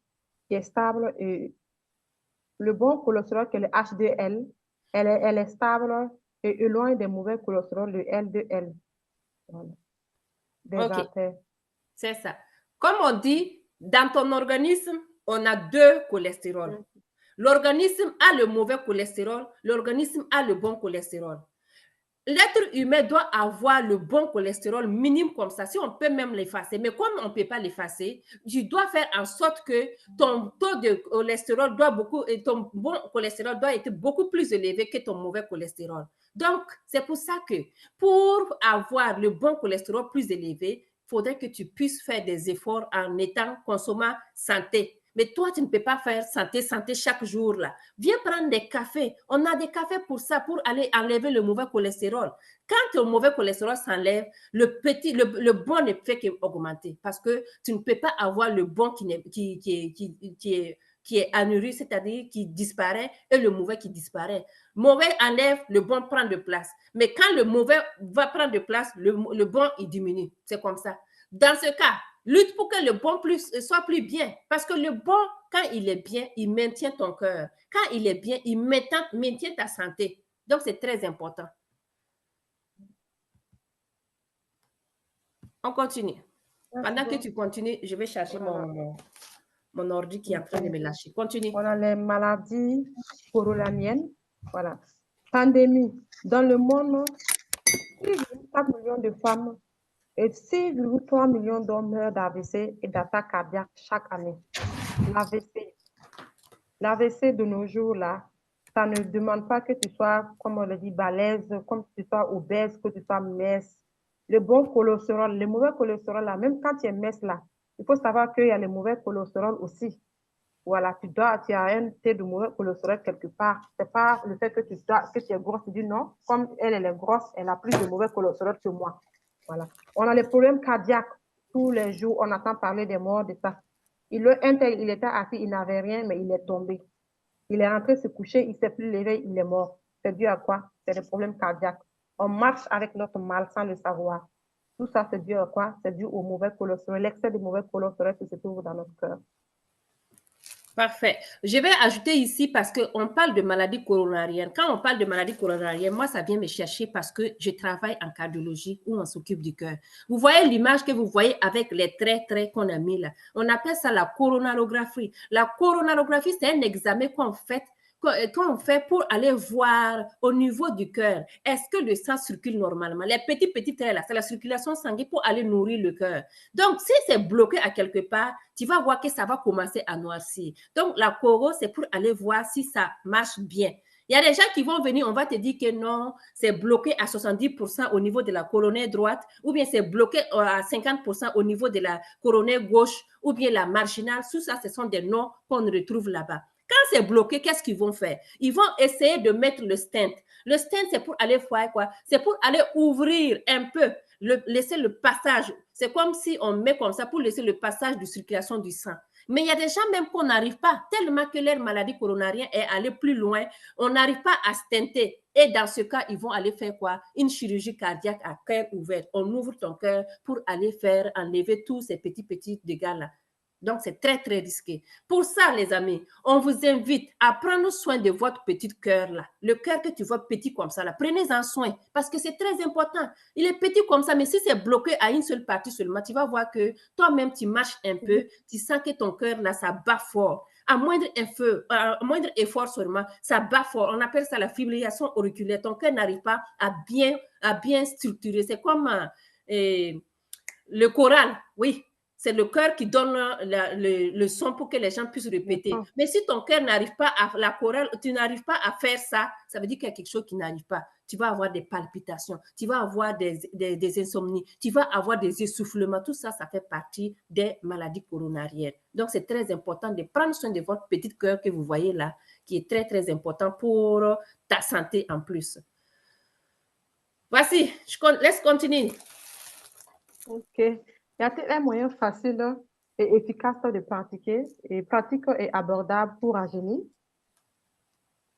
Speaker 3: qui est stable et le bon cholestérol qui est le HDL, elle est stable et loin des mauvais cholestérol, le LDL. Voilà. Des artères.
Speaker 1: C'est ça. Comme on dit, dans ton organisme, on a deux cholestérols. L'organisme a le mauvais cholestérol, l'organisme a le bon cholestérol. L'être humain doit avoir le bon cholestérol minime comme ça, si on peut même l'effacer. Mais comme on ne peut pas l'effacer, tu dois faire en sorte que ton taux de cholestérol ton bon cholestérol doit être beaucoup plus élevé que ton mauvais cholestérol. Donc, c'est pour ça que pour avoir le bon cholestérol plus élevé, il faudrait que tu puisses faire des efforts en consommant santé. Mais toi, tu ne peux pas faire santé chaque jour là. Viens prendre des cafés. On a des cafés pour ça, pour aller enlever le mauvais cholestérol. Quand le mauvais cholestérol s'enlève, le bon ne fait qu'augmenter parce que tu ne peux pas avoir le bon qui est annulé, c'est-à-dire qui disparaît et le mauvais qui disparaît. Mauvais enlève, le bon prend de place. Mais quand le mauvais va prendre de place, le bon, il diminue. C'est comme ça. Dans ce cas, lutte pour que le bon soit plus bien. Parce que le bon, quand il est bien, il maintient ton cœur. Quand il est bien, il maintient ta santé. Donc, c'est très important. On continue. Pendant que tu continues, je vais chercher mon ordi qui est en train de me lâcher. Continue.
Speaker 3: On a les maladies coronariennes. Voilà. Pandémie. Dans le monde, 6,4 millions de femmes et 6,3 millions d'hommes meurent d'AVC et d'attaques cardiaques chaque année. L'AVC de nos jours, là, ça ne demande pas que tu sois, comme on le dit, balèze, comme que tu sois obèse, que tu sois mince. Le bon cholestérol, le mauvais cholestérol, là, même quand tu es mince, là, il faut savoir qu'il y a le mauvais cholestérol aussi. Voilà, tu as un thé de mauvais cholestérol quelque part. C'est pas le fait que tu es grosse, tu dis non, comme elle est grosse, elle a plus de mauvais cholestérol que moi. Voilà. On a les problèmes cardiaques. Tous les jours, on entend parler des morts, de ça. Il était assis, il n'avait rien, mais il est tombé. Il est rentré se coucher, il ne s'est plus levé, il est mort. C'est dû à quoi? C'est des problèmes cardiaques. On marche avec notre mal sans le savoir. Tout ça, c'est dû à quoi? C'est dû au mauvais cholestérol, l'excès de mauvais cholestérol qui se trouve dans notre cœur.
Speaker 1: Parfait. Je vais ajouter ici parce qu'on parle de maladies coronariennes. Quand on parle de maladies coronariennes, moi, ça vient me chercher parce que je travaille en cardiologie où on s'occupe du cœur. Vous voyez l'image que vous voyez avec les traits qu'on a mis là. On appelle ça la coronarographie. La coronarographie, c'est un examen qu'on fait pour aller voir au niveau du cœur, est-ce que le sang circule normalement? Les petits traits là, c'est la circulation sanguine pour aller nourrir le cœur. Donc, si c'est bloqué à quelque part, tu vas voir que ça va commencer à noircir. Donc, la coro, c'est pour aller voir si ça marche bien. Il y a des gens qui vont venir, on va te dire que non, c'est bloqué à 70% au niveau de la coronée droite, ou bien c'est bloqué à 50% au niveau de la coronée gauche, ou bien la marginale. Tout ça, ce sont des noms qu'on retrouve là-bas. Quand c'est bloqué, qu'est-ce qu'ils vont faire? Ils vont essayer de mettre le stent. Le stent, c'est pour aller faire quoi? C'est pour aller ouvrir un peu, laisser le passage. C'est comme si on met comme ça pour laisser le passage de circulation du sang. Mais il y a des gens même qu'on n'arrive pas, tellement que leur maladie coronarienne est allée plus loin, on n'arrive pas à stenter. Et dans ce cas, ils vont aller faire quoi? Une chirurgie cardiaque à cœur ouvert. On ouvre ton cœur pour aller faire enlever tous ces petits dégâts-là. Donc, c'est très, très risqué. Pour ça, les amis, on vous invite à prendre soin de votre petit cœur là. Le cœur que tu vois petit comme ça là, prenez-en soin parce que c'est très important. Il est petit comme ça, mais si c'est bloqué à une seule partie seulement, tu vas voir que toi-même, tu marches un peu, tu sens que ton cœur là, ça bat fort. À moindre effort seulement, ça bat fort. On appelle ça la fibrillation auriculaire. Ton cœur n'arrive pas à bien structurer. C'est comme le choral, oui. C'est le cœur qui donne le son pour que les gens puissent répéter. Mais si ton cœur n'arrive pas à la chorale, tu n'arrives pas à faire ça, ça veut dire qu'il y a quelque chose qui n'arrive pas. Tu vas avoir des palpitations, tu vas avoir des insomnies, tu vas avoir des essoufflements. Tout ça, ça fait partie des maladies coronariennes. Donc, c'est très important de prendre soin de votre petit cœur que vous voyez là, qui est très, très important pour ta santé en plus. Voici, laisse continuer.
Speaker 3: OK. Y a-t-il un moyen facile et efficace de pratiquer et pratique et abordable pour rajeunir?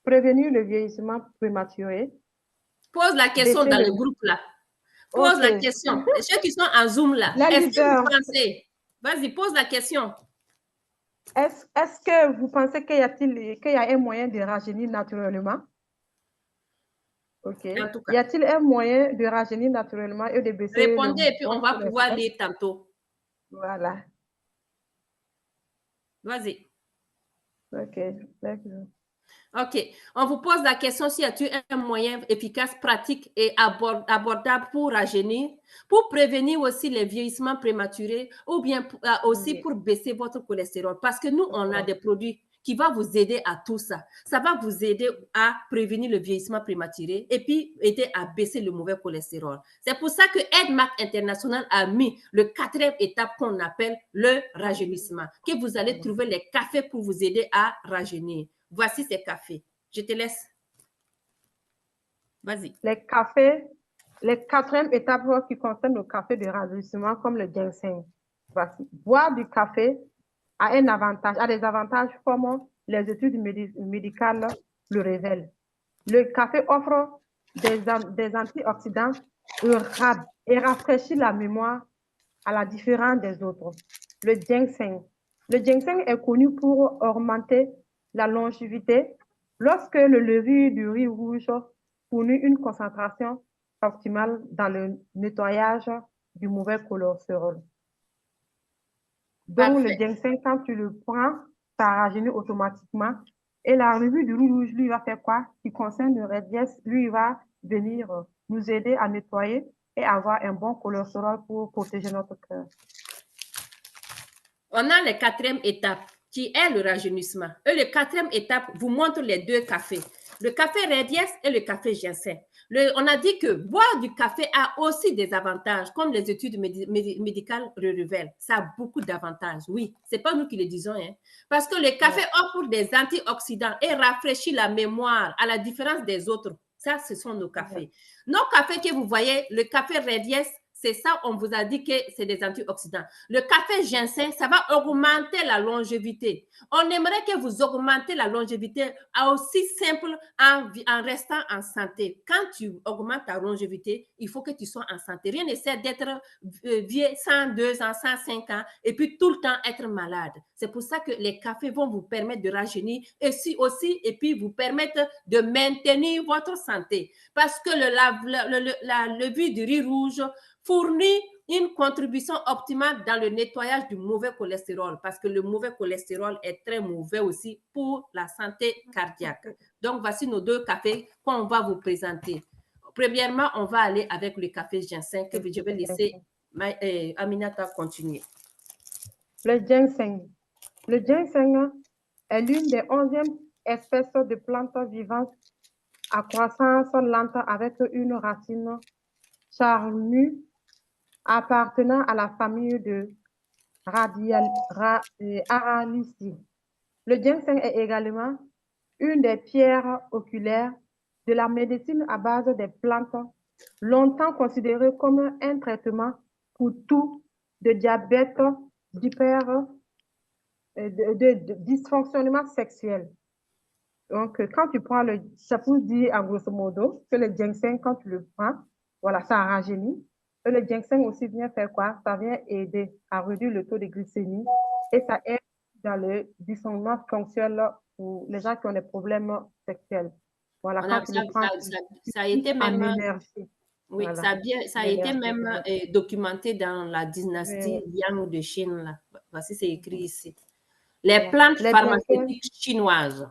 Speaker 3: Prévenir le vieillissement prématuré?
Speaker 1: Pose la question dans le groupe là. Pose la question. Ceux qui sont en Zoom là, est-ce que vous pensez? Vas-y, pose la question.
Speaker 3: Est-ce que vous pensez qu'il y a un moyen de rajeunir naturellement? OK.
Speaker 1: En tout cas.
Speaker 3: Y a-t-il un moyen de rajeunir naturellement et de baisser
Speaker 1: Répondez et puis on va pouvoir lire tantôt.
Speaker 3: Voilà.
Speaker 1: Vas-y.
Speaker 3: OK. D'accord.
Speaker 1: OK. On vous pose la question s'il y a-t-il un moyen efficace, pratique et abordable pour rajeunir, pour prévenir aussi les vieillissements prématurés ou bien aussi pour baisser votre cholestérol. Parce que nous, on a des produits qui vont vous aider à tout ça. Ça va vous aider à prévenir le vieillissement prématuré et puis aider à baisser le mauvais cholestérol. C'est pour ça que AidMac International a mis le 4e étape qu'on appelle le rajeunissement, que vous allez trouver les cafés pour vous aider à rajeunir. Voici ces cafés. Je te laisse. Vas-y.
Speaker 3: Les cafés, les 4e étape qui concernent le café de rajeunissement comme le ginseng. Voici. Boire du café a des avantages comme les études médicales le révèlent. Le café offre des antioxydants et rafraîchit la mémoire à la différence des autres. Le ginseng. Le ginseng est connu pour augmenter la longévité lorsque le levure du riz rouge fournit une concentration optimale dans le nettoyage du mauvais cholestérol. Donc, le ginseng, quand tu le prends, ça rajeunit automatiquement. Et la levure du riz rouge, lui, va faire quoi? Qui concerne le radiès, lui, il va venir nous aider à nettoyer et avoir un bon cholestérol pour protéger notre cœur.
Speaker 1: On a la 4e étape qui est le rajeunissement. Et la 4e étape vous montre les 2 cafés. Le café radiès et le café ginseng. On a dit que boire du café a aussi des avantages, comme les études médicales le révèlent. Ça a beaucoup d'avantages, oui. Ce n'est pas nous qui le disons. Hein. Parce que le café offre des antioxydants et rafraîchit la mémoire, à la différence des autres. Ça, ce sont nos cafés. Nos cafés que vous voyez, le café radiès, c'est ça, on vous a dit que c'est des antioxydants. Le café ginseng, ça va augmenter la longévité. On aimerait que vous augmentez la longévité aussi simple en restant en santé. Quand tu augmentes ta longévité, il faut que tu sois en santé. Rien ne sert d'être vieux 102 ans, 105 ans et puis tout le temps être malade. C'est pour ça que les cafés vont vous permettre de rajeunir et puis vous permettre de maintenir votre santé. Parce que la levure du riz rouge fournit une contribution optimale dans le nettoyage du mauvais cholestérol parce que le mauvais cholestérol est très mauvais aussi pour la santé cardiaque. Donc, voici nos 2 cafés qu'on va vous présenter. Premièrement, on va aller avec le café ginseng que je vais laisser Aminata continuer.
Speaker 3: Le ginseng. Le ginseng est l'une des 11e espèces de plantes vivantes à croissance lente avec une racine charnue appartenant à la famille de Aralici. Le ginseng est également une des pierres oculaires de la médecine à base des plantes, longtemps considérée comme un traitement pour tout de diabète, de dysfonctionnement sexuel. Donc, quand tu prends ça vous dit en grosso modo que le ginseng, quand tu le prends, voilà, ça rajeunit. Et le ginseng aussi vient faire quoi? Ça vient aider à réduire le taux de glycémie et ça aide dans le dysfonctionnement sexuel pour les gens qui ont des problèmes sexuels. Voilà, quand tu le prends,
Speaker 1: ça a été
Speaker 3: en
Speaker 1: même,
Speaker 3: énergie.
Speaker 1: oui,
Speaker 3: Voilà.
Speaker 1: ça a été même documenté dans la dynastie Yang de Chine. Là. Voici, c'est écrit ici. Les plantes pharmaceutiques chinoises.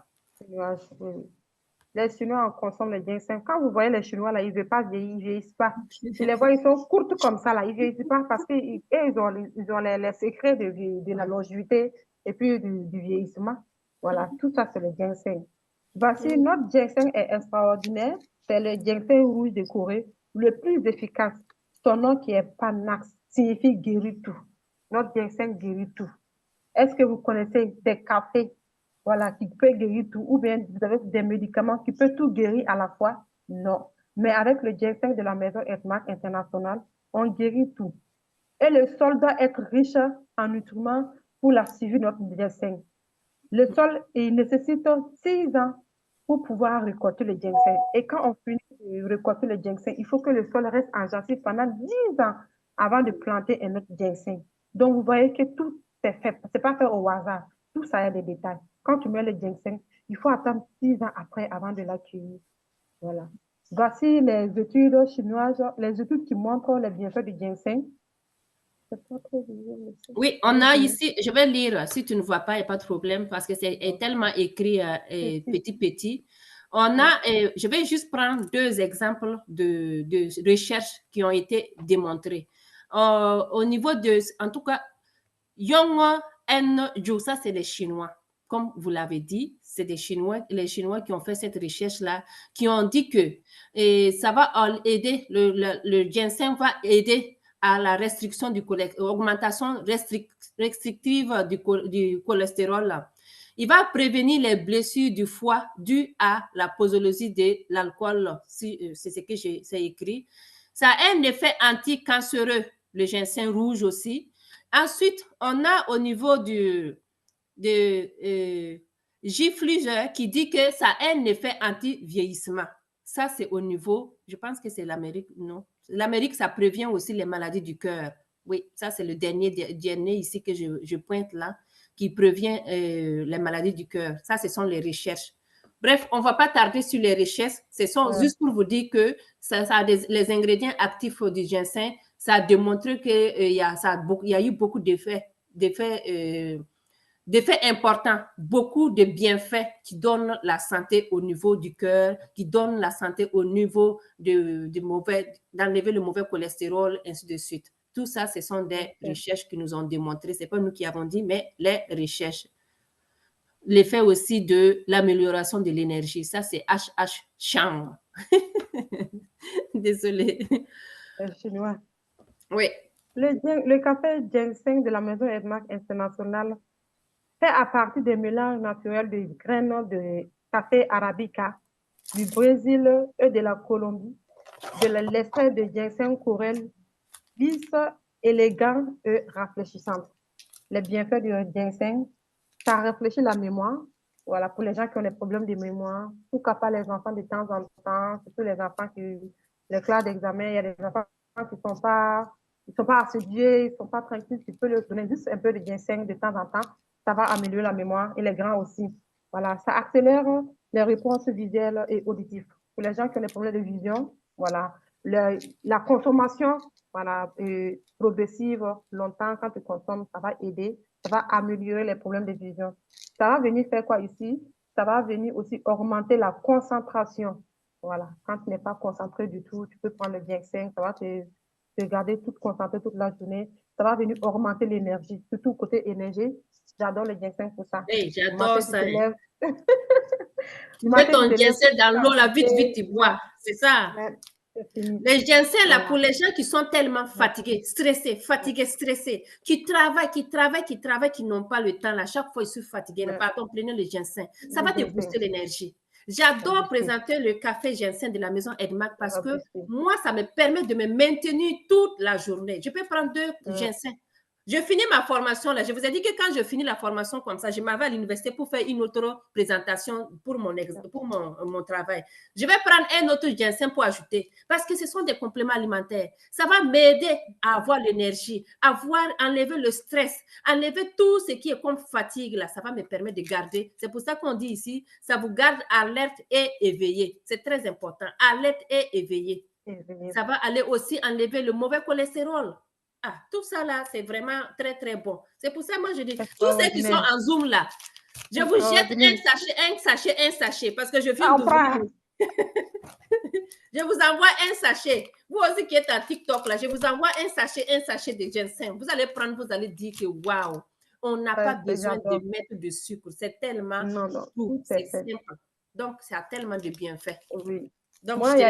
Speaker 3: Les Chinois en consomment le ginseng. Quand vous voyez les Chinois, là, ils ne veulent pas vieillir, ils ne vieillissent pas. Tu les vois, ils sont courts comme ça, là. Ils ne vieillissent pas parce qu'ils ont les secrets de la longévité et puis du vieillissement. Voilà, tout ça, c'est le ginseng. Voici, notre ginseng est extraordinaire. C'est le ginseng rouge de Corée, le plus efficace. Son nom qui est Panax signifie guérir tout. Notre ginseng guérit tout. Est-ce que vous connaissez des cafés, voilà, qui peuvent guérir tout, ou bien vous avez des médicaments qui peuvent tout guérir à la fois? Non. Mais avec le ginseng de la maison Edmark International, on guérit tout. Et le sol doit être riche en nutriments pour la survie de notre ginseng. Le sol, il nécessite 6 ans pour pouvoir récolter le ginseng. Et quand on finit de récolter le ginseng, il faut que le sol reste en gencive pendant 10 ans avant de planter un autre ginseng. Donc, vous voyez que tout est fait. Ce n'est pas fait au hasard. Tout ça a des détails. Quand tu mets le ginseng, il faut attendre 6 ans après avant de l'accueillir. Voilà. Voici les études chinoises, les études qui montrent les bienfaits du ginseng.
Speaker 1: Oui, on a ici, je vais lire, si tu ne vois pas, il n'y a pas de problème, parce que c'est tellement écrit petit. On a, je vais juste prendre 2 exemples de recherches qui ont été démontrées. Au niveau de, en tout cas, Yong N. Zhou, ça c'est les Chinois. Comme vous l'avez dit, c'est les Chinois qui ont fait cette recherche-là, qui ont dit que ça va aider, le ginseng va aider à la restriction du augmentation restrictive du cholestérol. Il va prévenir les blessures du foie dues à la posologie de l'alcool, c'est ce que j'ai écrit. Ça a un effet anti-cancéreux, le ginseng rouge aussi. Ensuite, on a au niveau de Gifluger qui dit que ça a un effet anti-vieillissement. Ça, c'est au niveau, je pense que c'est l'Amérique, non. L'Amérique, ça prévient aussi les maladies du cœur. Oui, ça, c'est le dernier ici que je pointe là, qui prévient les maladies du cœur. Ça, ce sont les recherches. Bref, on ne va pas tarder sur les recherches. Ce sont juste pour vous dire que les ingrédients actifs du ginseng, ça a démontré qu'il y a eu beaucoup d'effets importants, beaucoup de bienfaits qui donnent la santé au niveau du cœur, qui donnent la santé au niveau d'enlever le mauvais cholestérol, ainsi de suite. Tout ça, ce sont des recherches qui nous ont démontré. Ce n'est pas nous qui avons dit, mais les recherches. L'effet aussi de l'amélioration de l'énergie. Ça, c'est H.H. Chang. Désolée.
Speaker 3: Chinois.
Speaker 1: Oui.
Speaker 3: Le café ginseng de la maison Edmark International fait à partir des mélanges naturels de graines de café arabica du Brésil et de la Colombie, de l'extrait de ginseng courel lisse, élégant et rafraîchissante. Les bienfaits du ginseng, ça réfléchit la mémoire. Voilà, pour les gens qui ont des problèmes de mémoire, pourquoi pas les enfants de temps en temps, surtout les enfants qui, les classes d'examen, il y a des enfants qui ne sont pas assidus, ils ne sont pas tranquilles, tu peux leur donner juste un peu de ginseng de temps en temps, ça va améliorer la mémoire et les grands aussi. Voilà, ça accélère les réponses visuelles et auditives. Pour les gens qui ont des problèmes de vision, voilà, la consommation, voilà, progressive, longtemps, quand tu consommes, ça va aider, ça va améliorer les problèmes de vision. Ça va venir faire quoi ici? Ça va venir aussi augmenter la concentration. Voilà, quand tu n'es pas concentré du tout, tu peux prendre le ginseng, ça va te garder toute concentrée toute la journée. Ça va venir augmenter l'énergie, surtout côté énergie. J'adore le ginseng pour ça.
Speaker 1: Hey, j'adore ça.
Speaker 3: Du
Speaker 1: Tu mets
Speaker 3: matin, tu
Speaker 1: ton
Speaker 3: te lèves,
Speaker 1: ginseng dans l'eau, là, vite, vite,
Speaker 3: café,
Speaker 1: tu bois. C'est ça.
Speaker 3: ouais, c'est fini.
Speaker 1: Les ginseng, là,
Speaker 3: Voilà.
Speaker 1: pour les gens qui sont tellement fatigués, stressés, qui travaillent, qui n'ont pas le temps, là, chaque fois, ils sont fatigués.
Speaker 3: Ouais.
Speaker 1: Pardon, prenez le ginseng. Ça
Speaker 3: Le
Speaker 1: va te
Speaker 3: ginseng.
Speaker 1: booster l'énergie. J'adore
Speaker 3: booster.
Speaker 1: présenter le café ginseng de la maison Edmac parce
Speaker 3: Ça va
Speaker 1: que
Speaker 3: booster.
Speaker 1: moi, ça me permet de me maintenir toute la journée. Je peux prendre 2 ginseng. Je finis ma formation là. Je vous ai dit que quand je finis la formation comme ça, je m'en vais à l'université pour faire une autre présentation pour mon travail. Je vais prendre un autre ginseng pour ajouter parce que ce sont des compléments alimentaires. Ça va m'aider à avoir l'énergie, à enlever le stress, enlever tout ce qui est comme fatigue là. Ça va me permettre de garder. C'est pour ça qu'on dit ici, ça vous garde alerte et éveillé. C'est très important. Alerte et éveillé. Ça va aller aussi enlever le mauvais cholestérol. Ah, tout ça là, c'est vraiment très, très bon. C'est pour ça, moi, je dis, tous ceux qui sont en Zoom là, je vous jette un sachet, parce que je viens d'ouvrir. Je vous envoie un sachet. Vous aussi qui êtes à TikTok là, je vous envoie un sachet de ginseng. Vous allez prendre, vous allez dire que waouh, on n'a pas besoin de mettre de sucre. C'est tellement tout, c'est simple. Donc, ça a tellement de bienfaits.
Speaker 3: Oui.
Speaker 1: Donc,
Speaker 3: moi, j'ai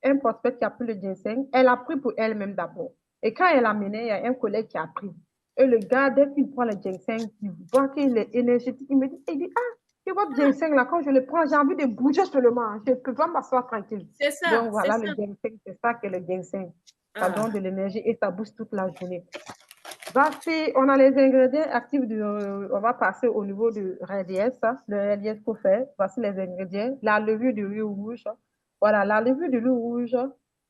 Speaker 3: un prospect qui a pris le ginseng. Elle a pris pour elle-même d'abord. Et quand elle a mené, il y a un collègue qui a pris. Et le gars, dès qu'il prend le ginseng, il voit qu'il est énergétique. Il dit, ah, c'est votre ginseng là, quand je le prends, j'ai envie de bouger seulement. Je ne peux pas m'asseoir tranquille.
Speaker 1: C'est ça.
Speaker 3: Donc voilà, le ginseng, c'est ça que le ginseng. Ça donne de l'énergie et ça booste toute la journée. Voici, on a les ingrédients actifs on va passer au niveau du radies. Le radies pour faire. Voici les ingrédients. La levure de riz rouge. Voilà, la levure de riz rouge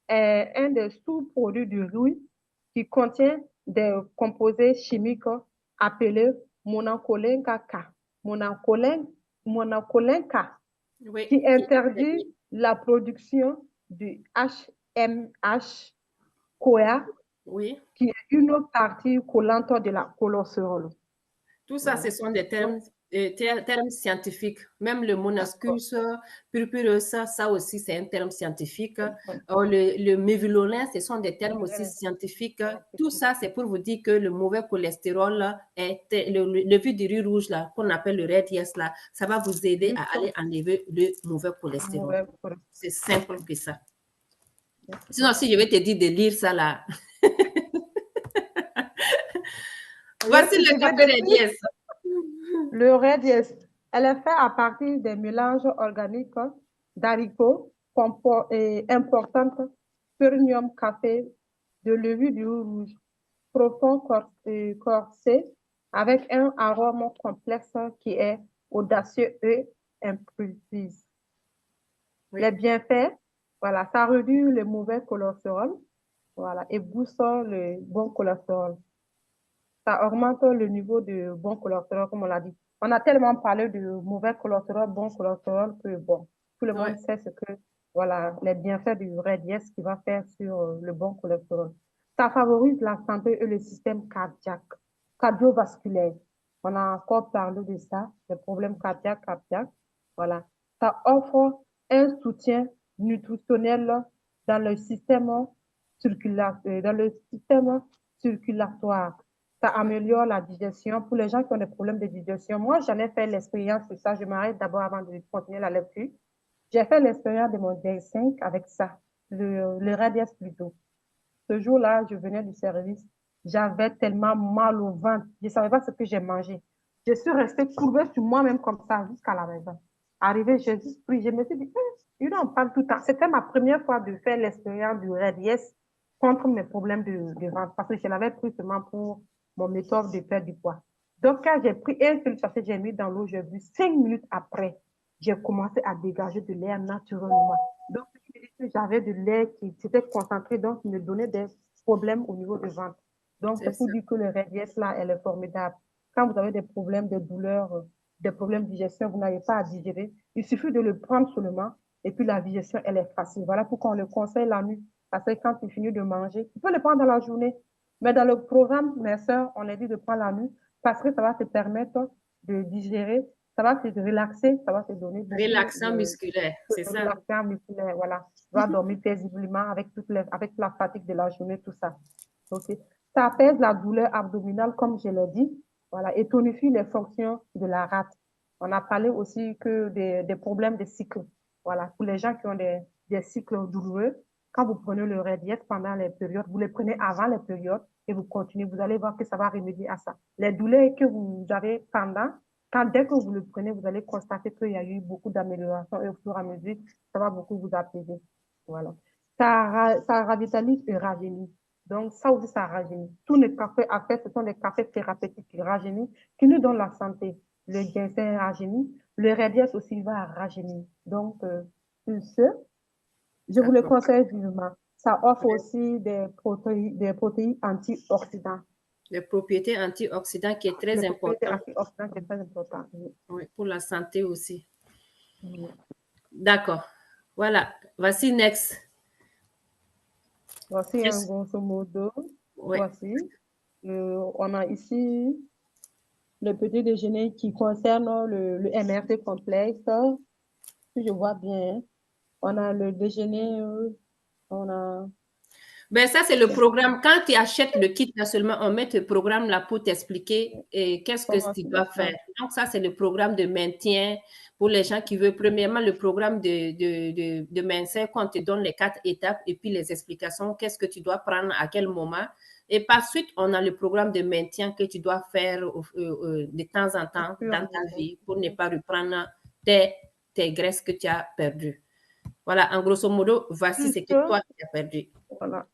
Speaker 3: est un des sous-produits du riz qui contient des composés chimiques appelés monocolinca K. Monocolinca,
Speaker 1: oui,
Speaker 3: qui interdit la production du HMH, CoA,
Speaker 1: oui,
Speaker 3: qui est une partie collante de la cholestérol.
Speaker 1: Tout ça, ce sont des termes scientifiques. Même le monascus, purpureux, ça aussi, c'est un terme scientifique. Le mévulolin, ce sont des termes aussi scientifiques. Tout ça, c'est pour vous dire que le mauvais cholestérol, le vu du riz rouge, là, qu'on appelle le red yes, là, ça va vous aider à aller enlever le mauvais cholestérol. C'est simple que ça. Sinon, si je vais te dire de lire ça, là... Voici le café radies.
Speaker 3: Le radies, elle est faite à partir des mélanges organiques d'haricots importantes, spirinium café, de levure du rouge, profond corsé, avec un arôme complexe qui est audacieux et impulsif. Oui. Les bienfaits, voilà, ça réduit le mauvais cholestérol, voilà, et booste le bon cholestérol. Ça augmente le niveau de bon cholestérol, comme on l'a dit. On a tellement parlé de mauvais cholestérol, bon cholestérol, que bon, tout le monde sait ce que, voilà, les bienfaits du radies qui va faire sur le bon cholestérol. Ça favorise la santé et le système cardiaque, cardiovasculaire. On a encore parlé de ça, les problèmes cardiaques. Voilà. Ça offre un soutien nutritionnel dans le système circulatoire. Ça améliore la digestion. Pour les gens qui ont des problèmes de digestion, moi, j'en ai fait l'expérience de ça. Je m'arrête d'abord avant de continuer la lecture. J'ai fait l'expérience de mon ginseng avec ça, le radies plutôt. Ce jour-là, je venais du service. J'avais tellement mal au ventre. Je ne savais pas ce que j'ai mangé. Je suis restée courbée sur moi-même comme ça jusqu'à la maison. Arrivé, j'ai juste pris. Je me suis dit, on parle tout le temps. C'était ma première fois de faire l'expérience du radies contre mes problèmes de ventre parce que je l'avais pris seulement pour mon méthode de perdre du poids. Donc, quand j'ai pris un seul sachet, j'ai mis dans l'eau, j'ai bu 5 minutes après, j'ai commencé à dégager de l'air naturellement. Donc, j'avais de l'air qui s'était concentré, donc il me donnait des problèmes au niveau du ventre. Donc, c'est pour dire que le radies, là, elle est formidable. Quand vous avez des problèmes de douleur, des problèmes de digestion, vous n'avez pas à digérer, il suffit de le prendre seulement et puis la digestion, elle est facile. Voilà pourquoi on le conseille la nuit. Parce que quand tu finis de manger, tu peux le prendre dans la journée. Mais dans le programme, mes soeurs, on a dit de prendre la nuit parce que ça va te permettre de digérer, ça va te relaxer, ça va te donner
Speaker 1: relaxant musculaire, c'est ça.
Speaker 3: Relaxant musculaire, voilà. Tu vas dormir paisiblement avec la fatigue de la journée, tout ça. Okay. Ça apaise la douleur abdominale, comme je l'ai dit, voilà, et tonifie les fonctions de la rate. On a parlé aussi que des problèmes de cycle. Voilà, pour les gens qui ont des cycles douloureux, quand vous prenez le Radies pendant les périodes, vous les prenez avant les périodes et vous continuez, vous allez voir que ça va remédier à ça. Les douleurs que vous avez pendant, dès que vous le prenez, vous allez constater qu'il y a eu beaucoup d'amélioration et au fur et à mesure, ça va beaucoup vous apaiser. Voilà. Ça ravitalise et rajeunit. Donc, ça aussi, ça rajeunit. Tous les cafés à faire, ce sont des cafés thérapeutiques qui rajeunissent, qui nous donnent la santé. Le ginseng rajeunit, le Radies aussi va rajeunir. Donc, sur ce, je vous le conseille vivement. Ça offre aussi des protéines antioxydants.
Speaker 1: Les propriétés antioxydants qui est très important. Oui, pour la santé aussi. Oui. D'accord. Voilà. Voici next.
Speaker 3: Voici un grosso modo. Oui. Voici. On a ici le petit déjeuner qui concerne le MRT complexe. Si je vois bien. On a le déjeuner, on a...
Speaker 1: Ben ça, c'est le programme. Quand tu achètes le kit, là seulement, on met le programme là pour t'expliquer qu'est-ce que tu dois faire. Donc, ça, c'est le programme de maintien pour les gens qui veulent. Premièrement, le programme de maintien, quand on te donne les 4 étapes et puis les explications, qu'est-ce que tu dois prendre à quel moment. Et par suite, on a le programme de maintien que tu dois faire de temps en temps dans ta vie pour ne pas reprendre tes graisses que tu as perdues. Voilà, en grosso modo, voici ce que toi, tu as perdu.
Speaker 3: Voilà.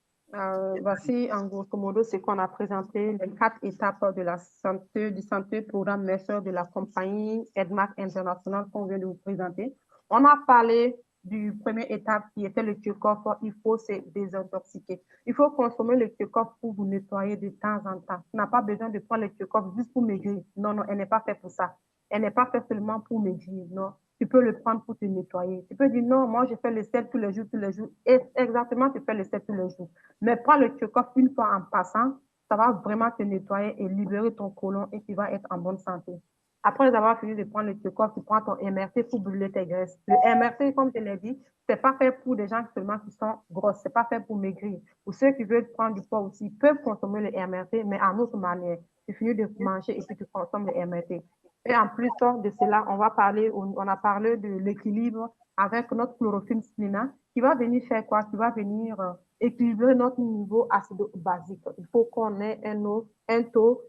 Speaker 3: Voici, en grosso modo, ce qu'on a présenté, les 4 étapes de la santé, du santé programme maître de la compagnie Edmark International qu'on vient de vous présenter. On a parlé du première étape qui était le Kirchhoff. Il faut se désintoxiquer. Il faut consommer le Kirchhoff pour vous nettoyer de temps en temps. Tu n'as pas besoin de prendre le Kirchhoff juste pour maigrir. Non, non, elle n'est pas faite pour ça. Elle n'est pas faite seulement pour maigrir. Non. Tu peux le prendre pour te nettoyer. Tu peux dire non, moi je fais le sel tous les jours. Et exactement, tu fais le sel tous les jours. Mais prends le Kirchhoff une fois en passant, ça va vraiment te nettoyer et libérer ton côlon et tu vas être en bonne santé. Après avoir fini de prendre le Kirchhoff, tu prends ton MRT pour brûler tes graisses. Le MRT, comme je l'ai dit, c'est pas fait pour des gens seulement qui sont grosses. C'est pas fait pour maigrir. Pour ceux qui veulent prendre du poids aussi, peuvent consommer le MRT, mais en autre manière. Tu finis de manger et puis tu consommes le MRT. Et en plus de cela, on a parlé de l'équilibre avec notre chlorophylle spina qui va venir faire quoi? Qui va venir équilibrer notre niveau acido-basique. Il faut qu'on ait un taux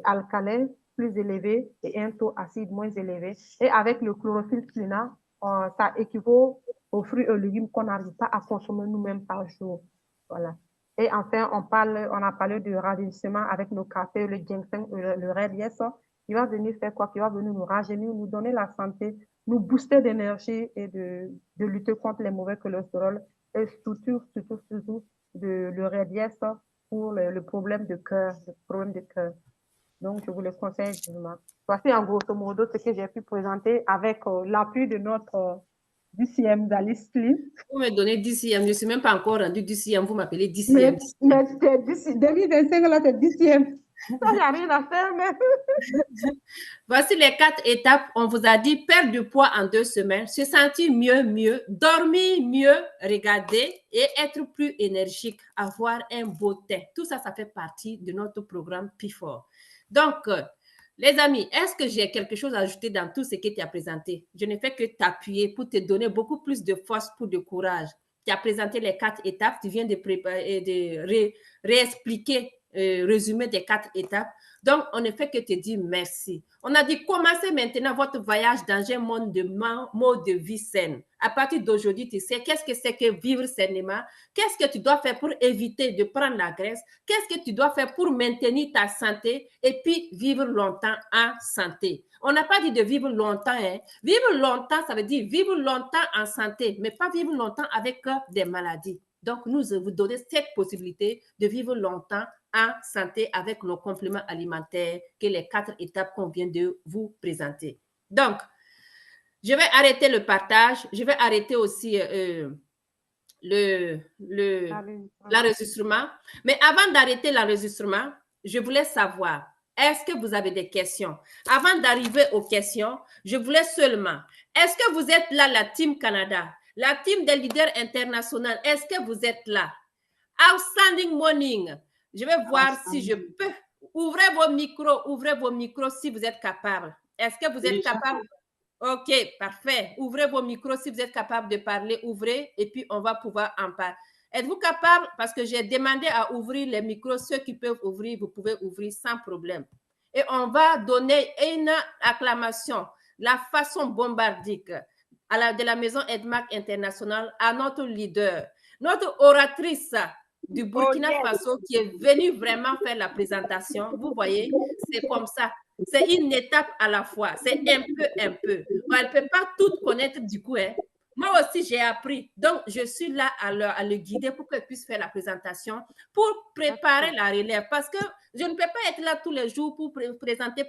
Speaker 3: alcalin plus élevé et un taux acide moins élevé. Et avec le chlorophylle spina, ça équivaut aux fruits et légumes qu'on n'arrive pas à consommer nous-mêmes par jour. Voilà. Et enfin, on a parlé de rajeunissement avec nos cafés, le ginseng, le Radies, qui va venir faire quoi? Qui va venir nous rajeunir, nous donner la santé, nous booster d'énergie et de lutter contre les mauvais cholestérol et surtout le Radies pour le problème de cœur, Donc, je vous le conseille vivement. Voici en grosso modo ce que j'ai pu présenter avec l'appui de notre DCM d'Alice Slim.
Speaker 1: Vous me donnez DCM, je ne suis même pas encore rendu DCM, vous m'appelez DCM.
Speaker 3: Mais 2025, là, c'est DCM. Ça, il n'y a rien à faire, mais...
Speaker 1: Voici les 4 étapes. On vous a dit perdre du poids en 2 semaines, se sentir mieux, dormir mieux, regarder et être plus énergique, avoir un beau teint. Tout ça, ça fait partie de notre programme P4. Donc, les amis, est-ce que j'ai quelque chose à ajouter dans tout ce que tu as présenté? Je ne fais que t'appuyer pour te donner beaucoup plus de force, pour de courage. Tu as présenté les 4 étapes, tu viens de réexpliquer, résumer des 4 étapes. Donc, on ne fait que te dire merci. On a dit, commencez maintenant votre voyage dans un monde de mode de vie saine. À partir d'aujourd'hui, tu sais qu'est-ce que c'est que vivre sainement, qu'est-ce que tu dois faire pour éviter de prendre la graisse, qu'est-ce que tu dois faire pour maintenir ta santé et puis vivre longtemps en santé. On n'a pas dit de vivre longtemps. Hein. Vivre longtemps, ça veut dire vivre longtemps en santé, mais pas vivre longtemps avec des maladies. Donc, nous vous donnons cette possibilité de vivre longtemps en santé avec nos compléments alimentaires, que les 4 étapes qu'on vient de vous présenter. Donc, je vais arrêter le partage. Je vais arrêter aussi l'enregistrement. Mais avant d'arrêter l'enregistrement, je voulais savoir, est-ce que vous avez des questions? Avant d'arriver aux questions, je voulais seulement, est-ce que vous êtes là, la Team Canada, la team des leaders internationaux, est-ce que vous êtes là? Outstanding morning. Je vais voir si je peux. Ouvrez vos micros si vous êtes capable. Est-ce que vous êtes capable? OK, parfait. Ouvrez vos micros si vous êtes capable de parler, ouvrez et puis on va pouvoir en parler. Êtes-vous capable, parce que j'ai demandé à ouvrir les micros, ceux qui peuvent ouvrir, vous pouvez ouvrir sans problème. Et on va donner une acclamation, la façon bombardique de la maison Edmark International à notre leader, notre oratrice du Burkina Faso qui est venue vraiment faire la présentation. Vous voyez, c'est comme ça. C'est une étape à la fois. C'est un peu, un peu. Bon, elle ne peut pas tout connaître du coup. Hein. Moi aussi, j'ai appris. Donc, je suis là à le guider pour qu'elle puisse faire la présentation, pour préparer la relève. Parce que je ne peux pas être là tous les jours pour présenter.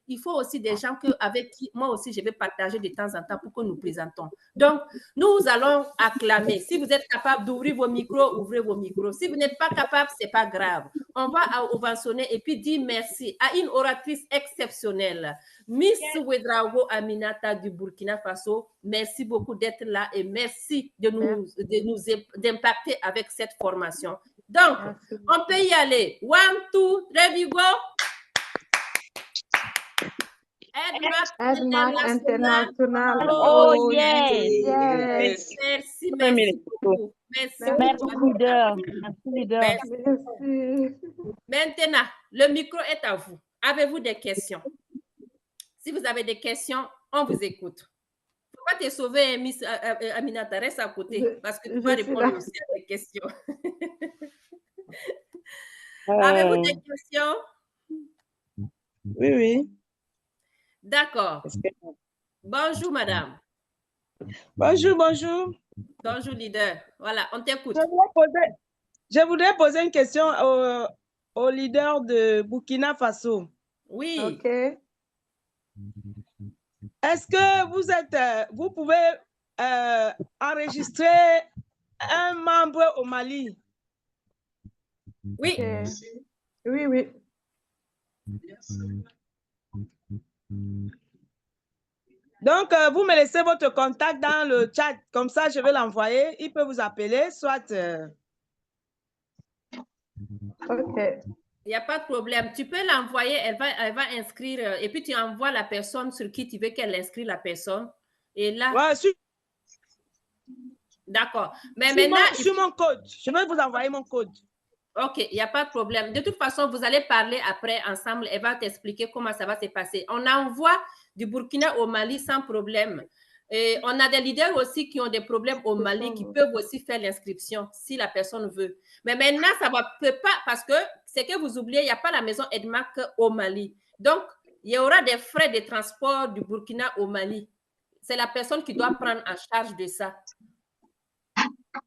Speaker 1: Il faut aussi des gens avec qui moi aussi je vais partager de temps en temps pour que nous présentons. Donc, nous allons acclamer. Si vous êtes capable d'ouvrir vos micros, ouvrez vos micros. Si vous n'êtes pas capable, ce n'est pas grave. On va ovationner et puis dire merci à une oratrice exceptionnelle, Miss Ouedraogo Aminata du Burkina Faso. Merci beaucoup d'être là et merci d'impacter avec cette formation. Donc, on peut y aller. 1, 2, 3, we go.
Speaker 3: Edmark International.
Speaker 4: Oh, yes.
Speaker 1: Merci beaucoup.
Speaker 4: Merci, leader.
Speaker 3: Merci.
Speaker 1: Maintenant, le micro est à vous. Avez-vous des questions? Si vous avez des questions, on vous écoute. Il ne faut pas te sauver, Miss Aminata, reste à côté parce que tu vas répondre aussi à des questions. Avez-vous des questions?
Speaker 2: Oui, oui.
Speaker 1: D'accord. Bonjour, madame.
Speaker 2: Bonjour, bonjour.
Speaker 1: Bonjour, leader. Voilà, on t'écoute.
Speaker 2: Je voudrais poser une question au leader de Burkina Faso.
Speaker 1: Oui.
Speaker 3: OK.
Speaker 2: Est-ce que vous pouvez enregistrer un membre au Mali?
Speaker 1: Oui.
Speaker 3: Oui, oui.
Speaker 2: Donc, vous me laissez votre contact dans le chat. Comme ça, je vais l'envoyer. Il peut vous appeler, soit...
Speaker 3: OK.
Speaker 1: Il n'y a pas de problème. Tu peux l'envoyer, elle va inscrire, et puis tu envoies la personne sur qui tu veux qu'elle inscrit la personne. Et là...
Speaker 2: Ouais,
Speaker 1: d'accord. Mais maintenant...
Speaker 2: Sur mon code. Je vais vous envoyer mon code.
Speaker 1: OK, il n'y a pas de problème. De toute façon, vous allez parler après ensemble. Elle va t'expliquer comment ça va se passer. On envoie du Burkina au Mali sans problème. Et on a des leaders aussi qui ont des problèmes au Mali qui peuvent aussi faire l'inscription si la personne veut. Mais maintenant, ça ne peut pas parce que c'est que vous oubliez, il n'y a pas la maison Edmark au Mali. Donc, il y aura des frais de transport du Burkina au Mali. C'est la personne qui doit prendre en charge de ça.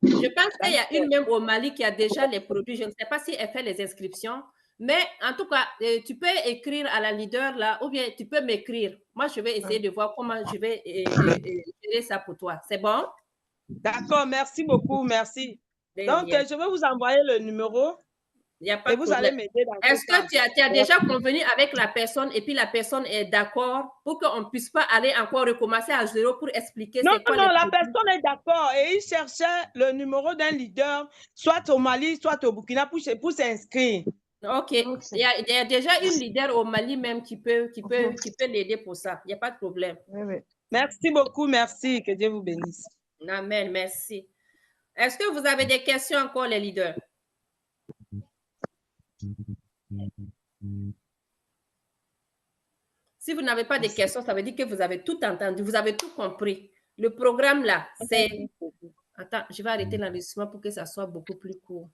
Speaker 1: Je pense qu'il y a une même au Mali qui a déjà les produits. Je ne sais pas si elle fait les inscriptions. Mais en tout cas, tu peux écrire à la leader là, ou bien tu peux m'écrire. Moi, je vais essayer de voir comment je vais gérer ça pour toi. C'est bon?
Speaker 2: D'accord, merci beaucoup, merci. Donc, je vais vous envoyer le numéro.
Speaker 1: Il n'y a pas
Speaker 2: et
Speaker 1: de
Speaker 2: vous
Speaker 1: problème.
Speaker 2: allez m'aider dans
Speaker 1: Est-ce que tu as déjà convenu avec la personne et puis la personne est d'accord pour qu'on ne puisse pas aller encore recommencer à zéro pour expliquer
Speaker 2: non,
Speaker 1: c'est quoi
Speaker 2: non, la personne est d'accord et il cherchait le numéro d'un leader, soit au Mali, soit au Burkina pour s'inscrire.
Speaker 1: OK. Il y a déjà une leader au Mali même qui peut l'aider pour ça. Il n'y a pas de problème.
Speaker 3: Oui, oui.
Speaker 2: Merci beaucoup, merci. Que Dieu vous bénisse.
Speaker 1: Amen, merci. Est-ce que vous avez des questions encore, les leaders? Si vous n'avez pas de questions, ça veut dire que vous avez tout entendu, vous avez tout compris. Le programme là, c'est... Attends, je vais arrêter l'enregistrement pour que ça soit beaucoup plus court.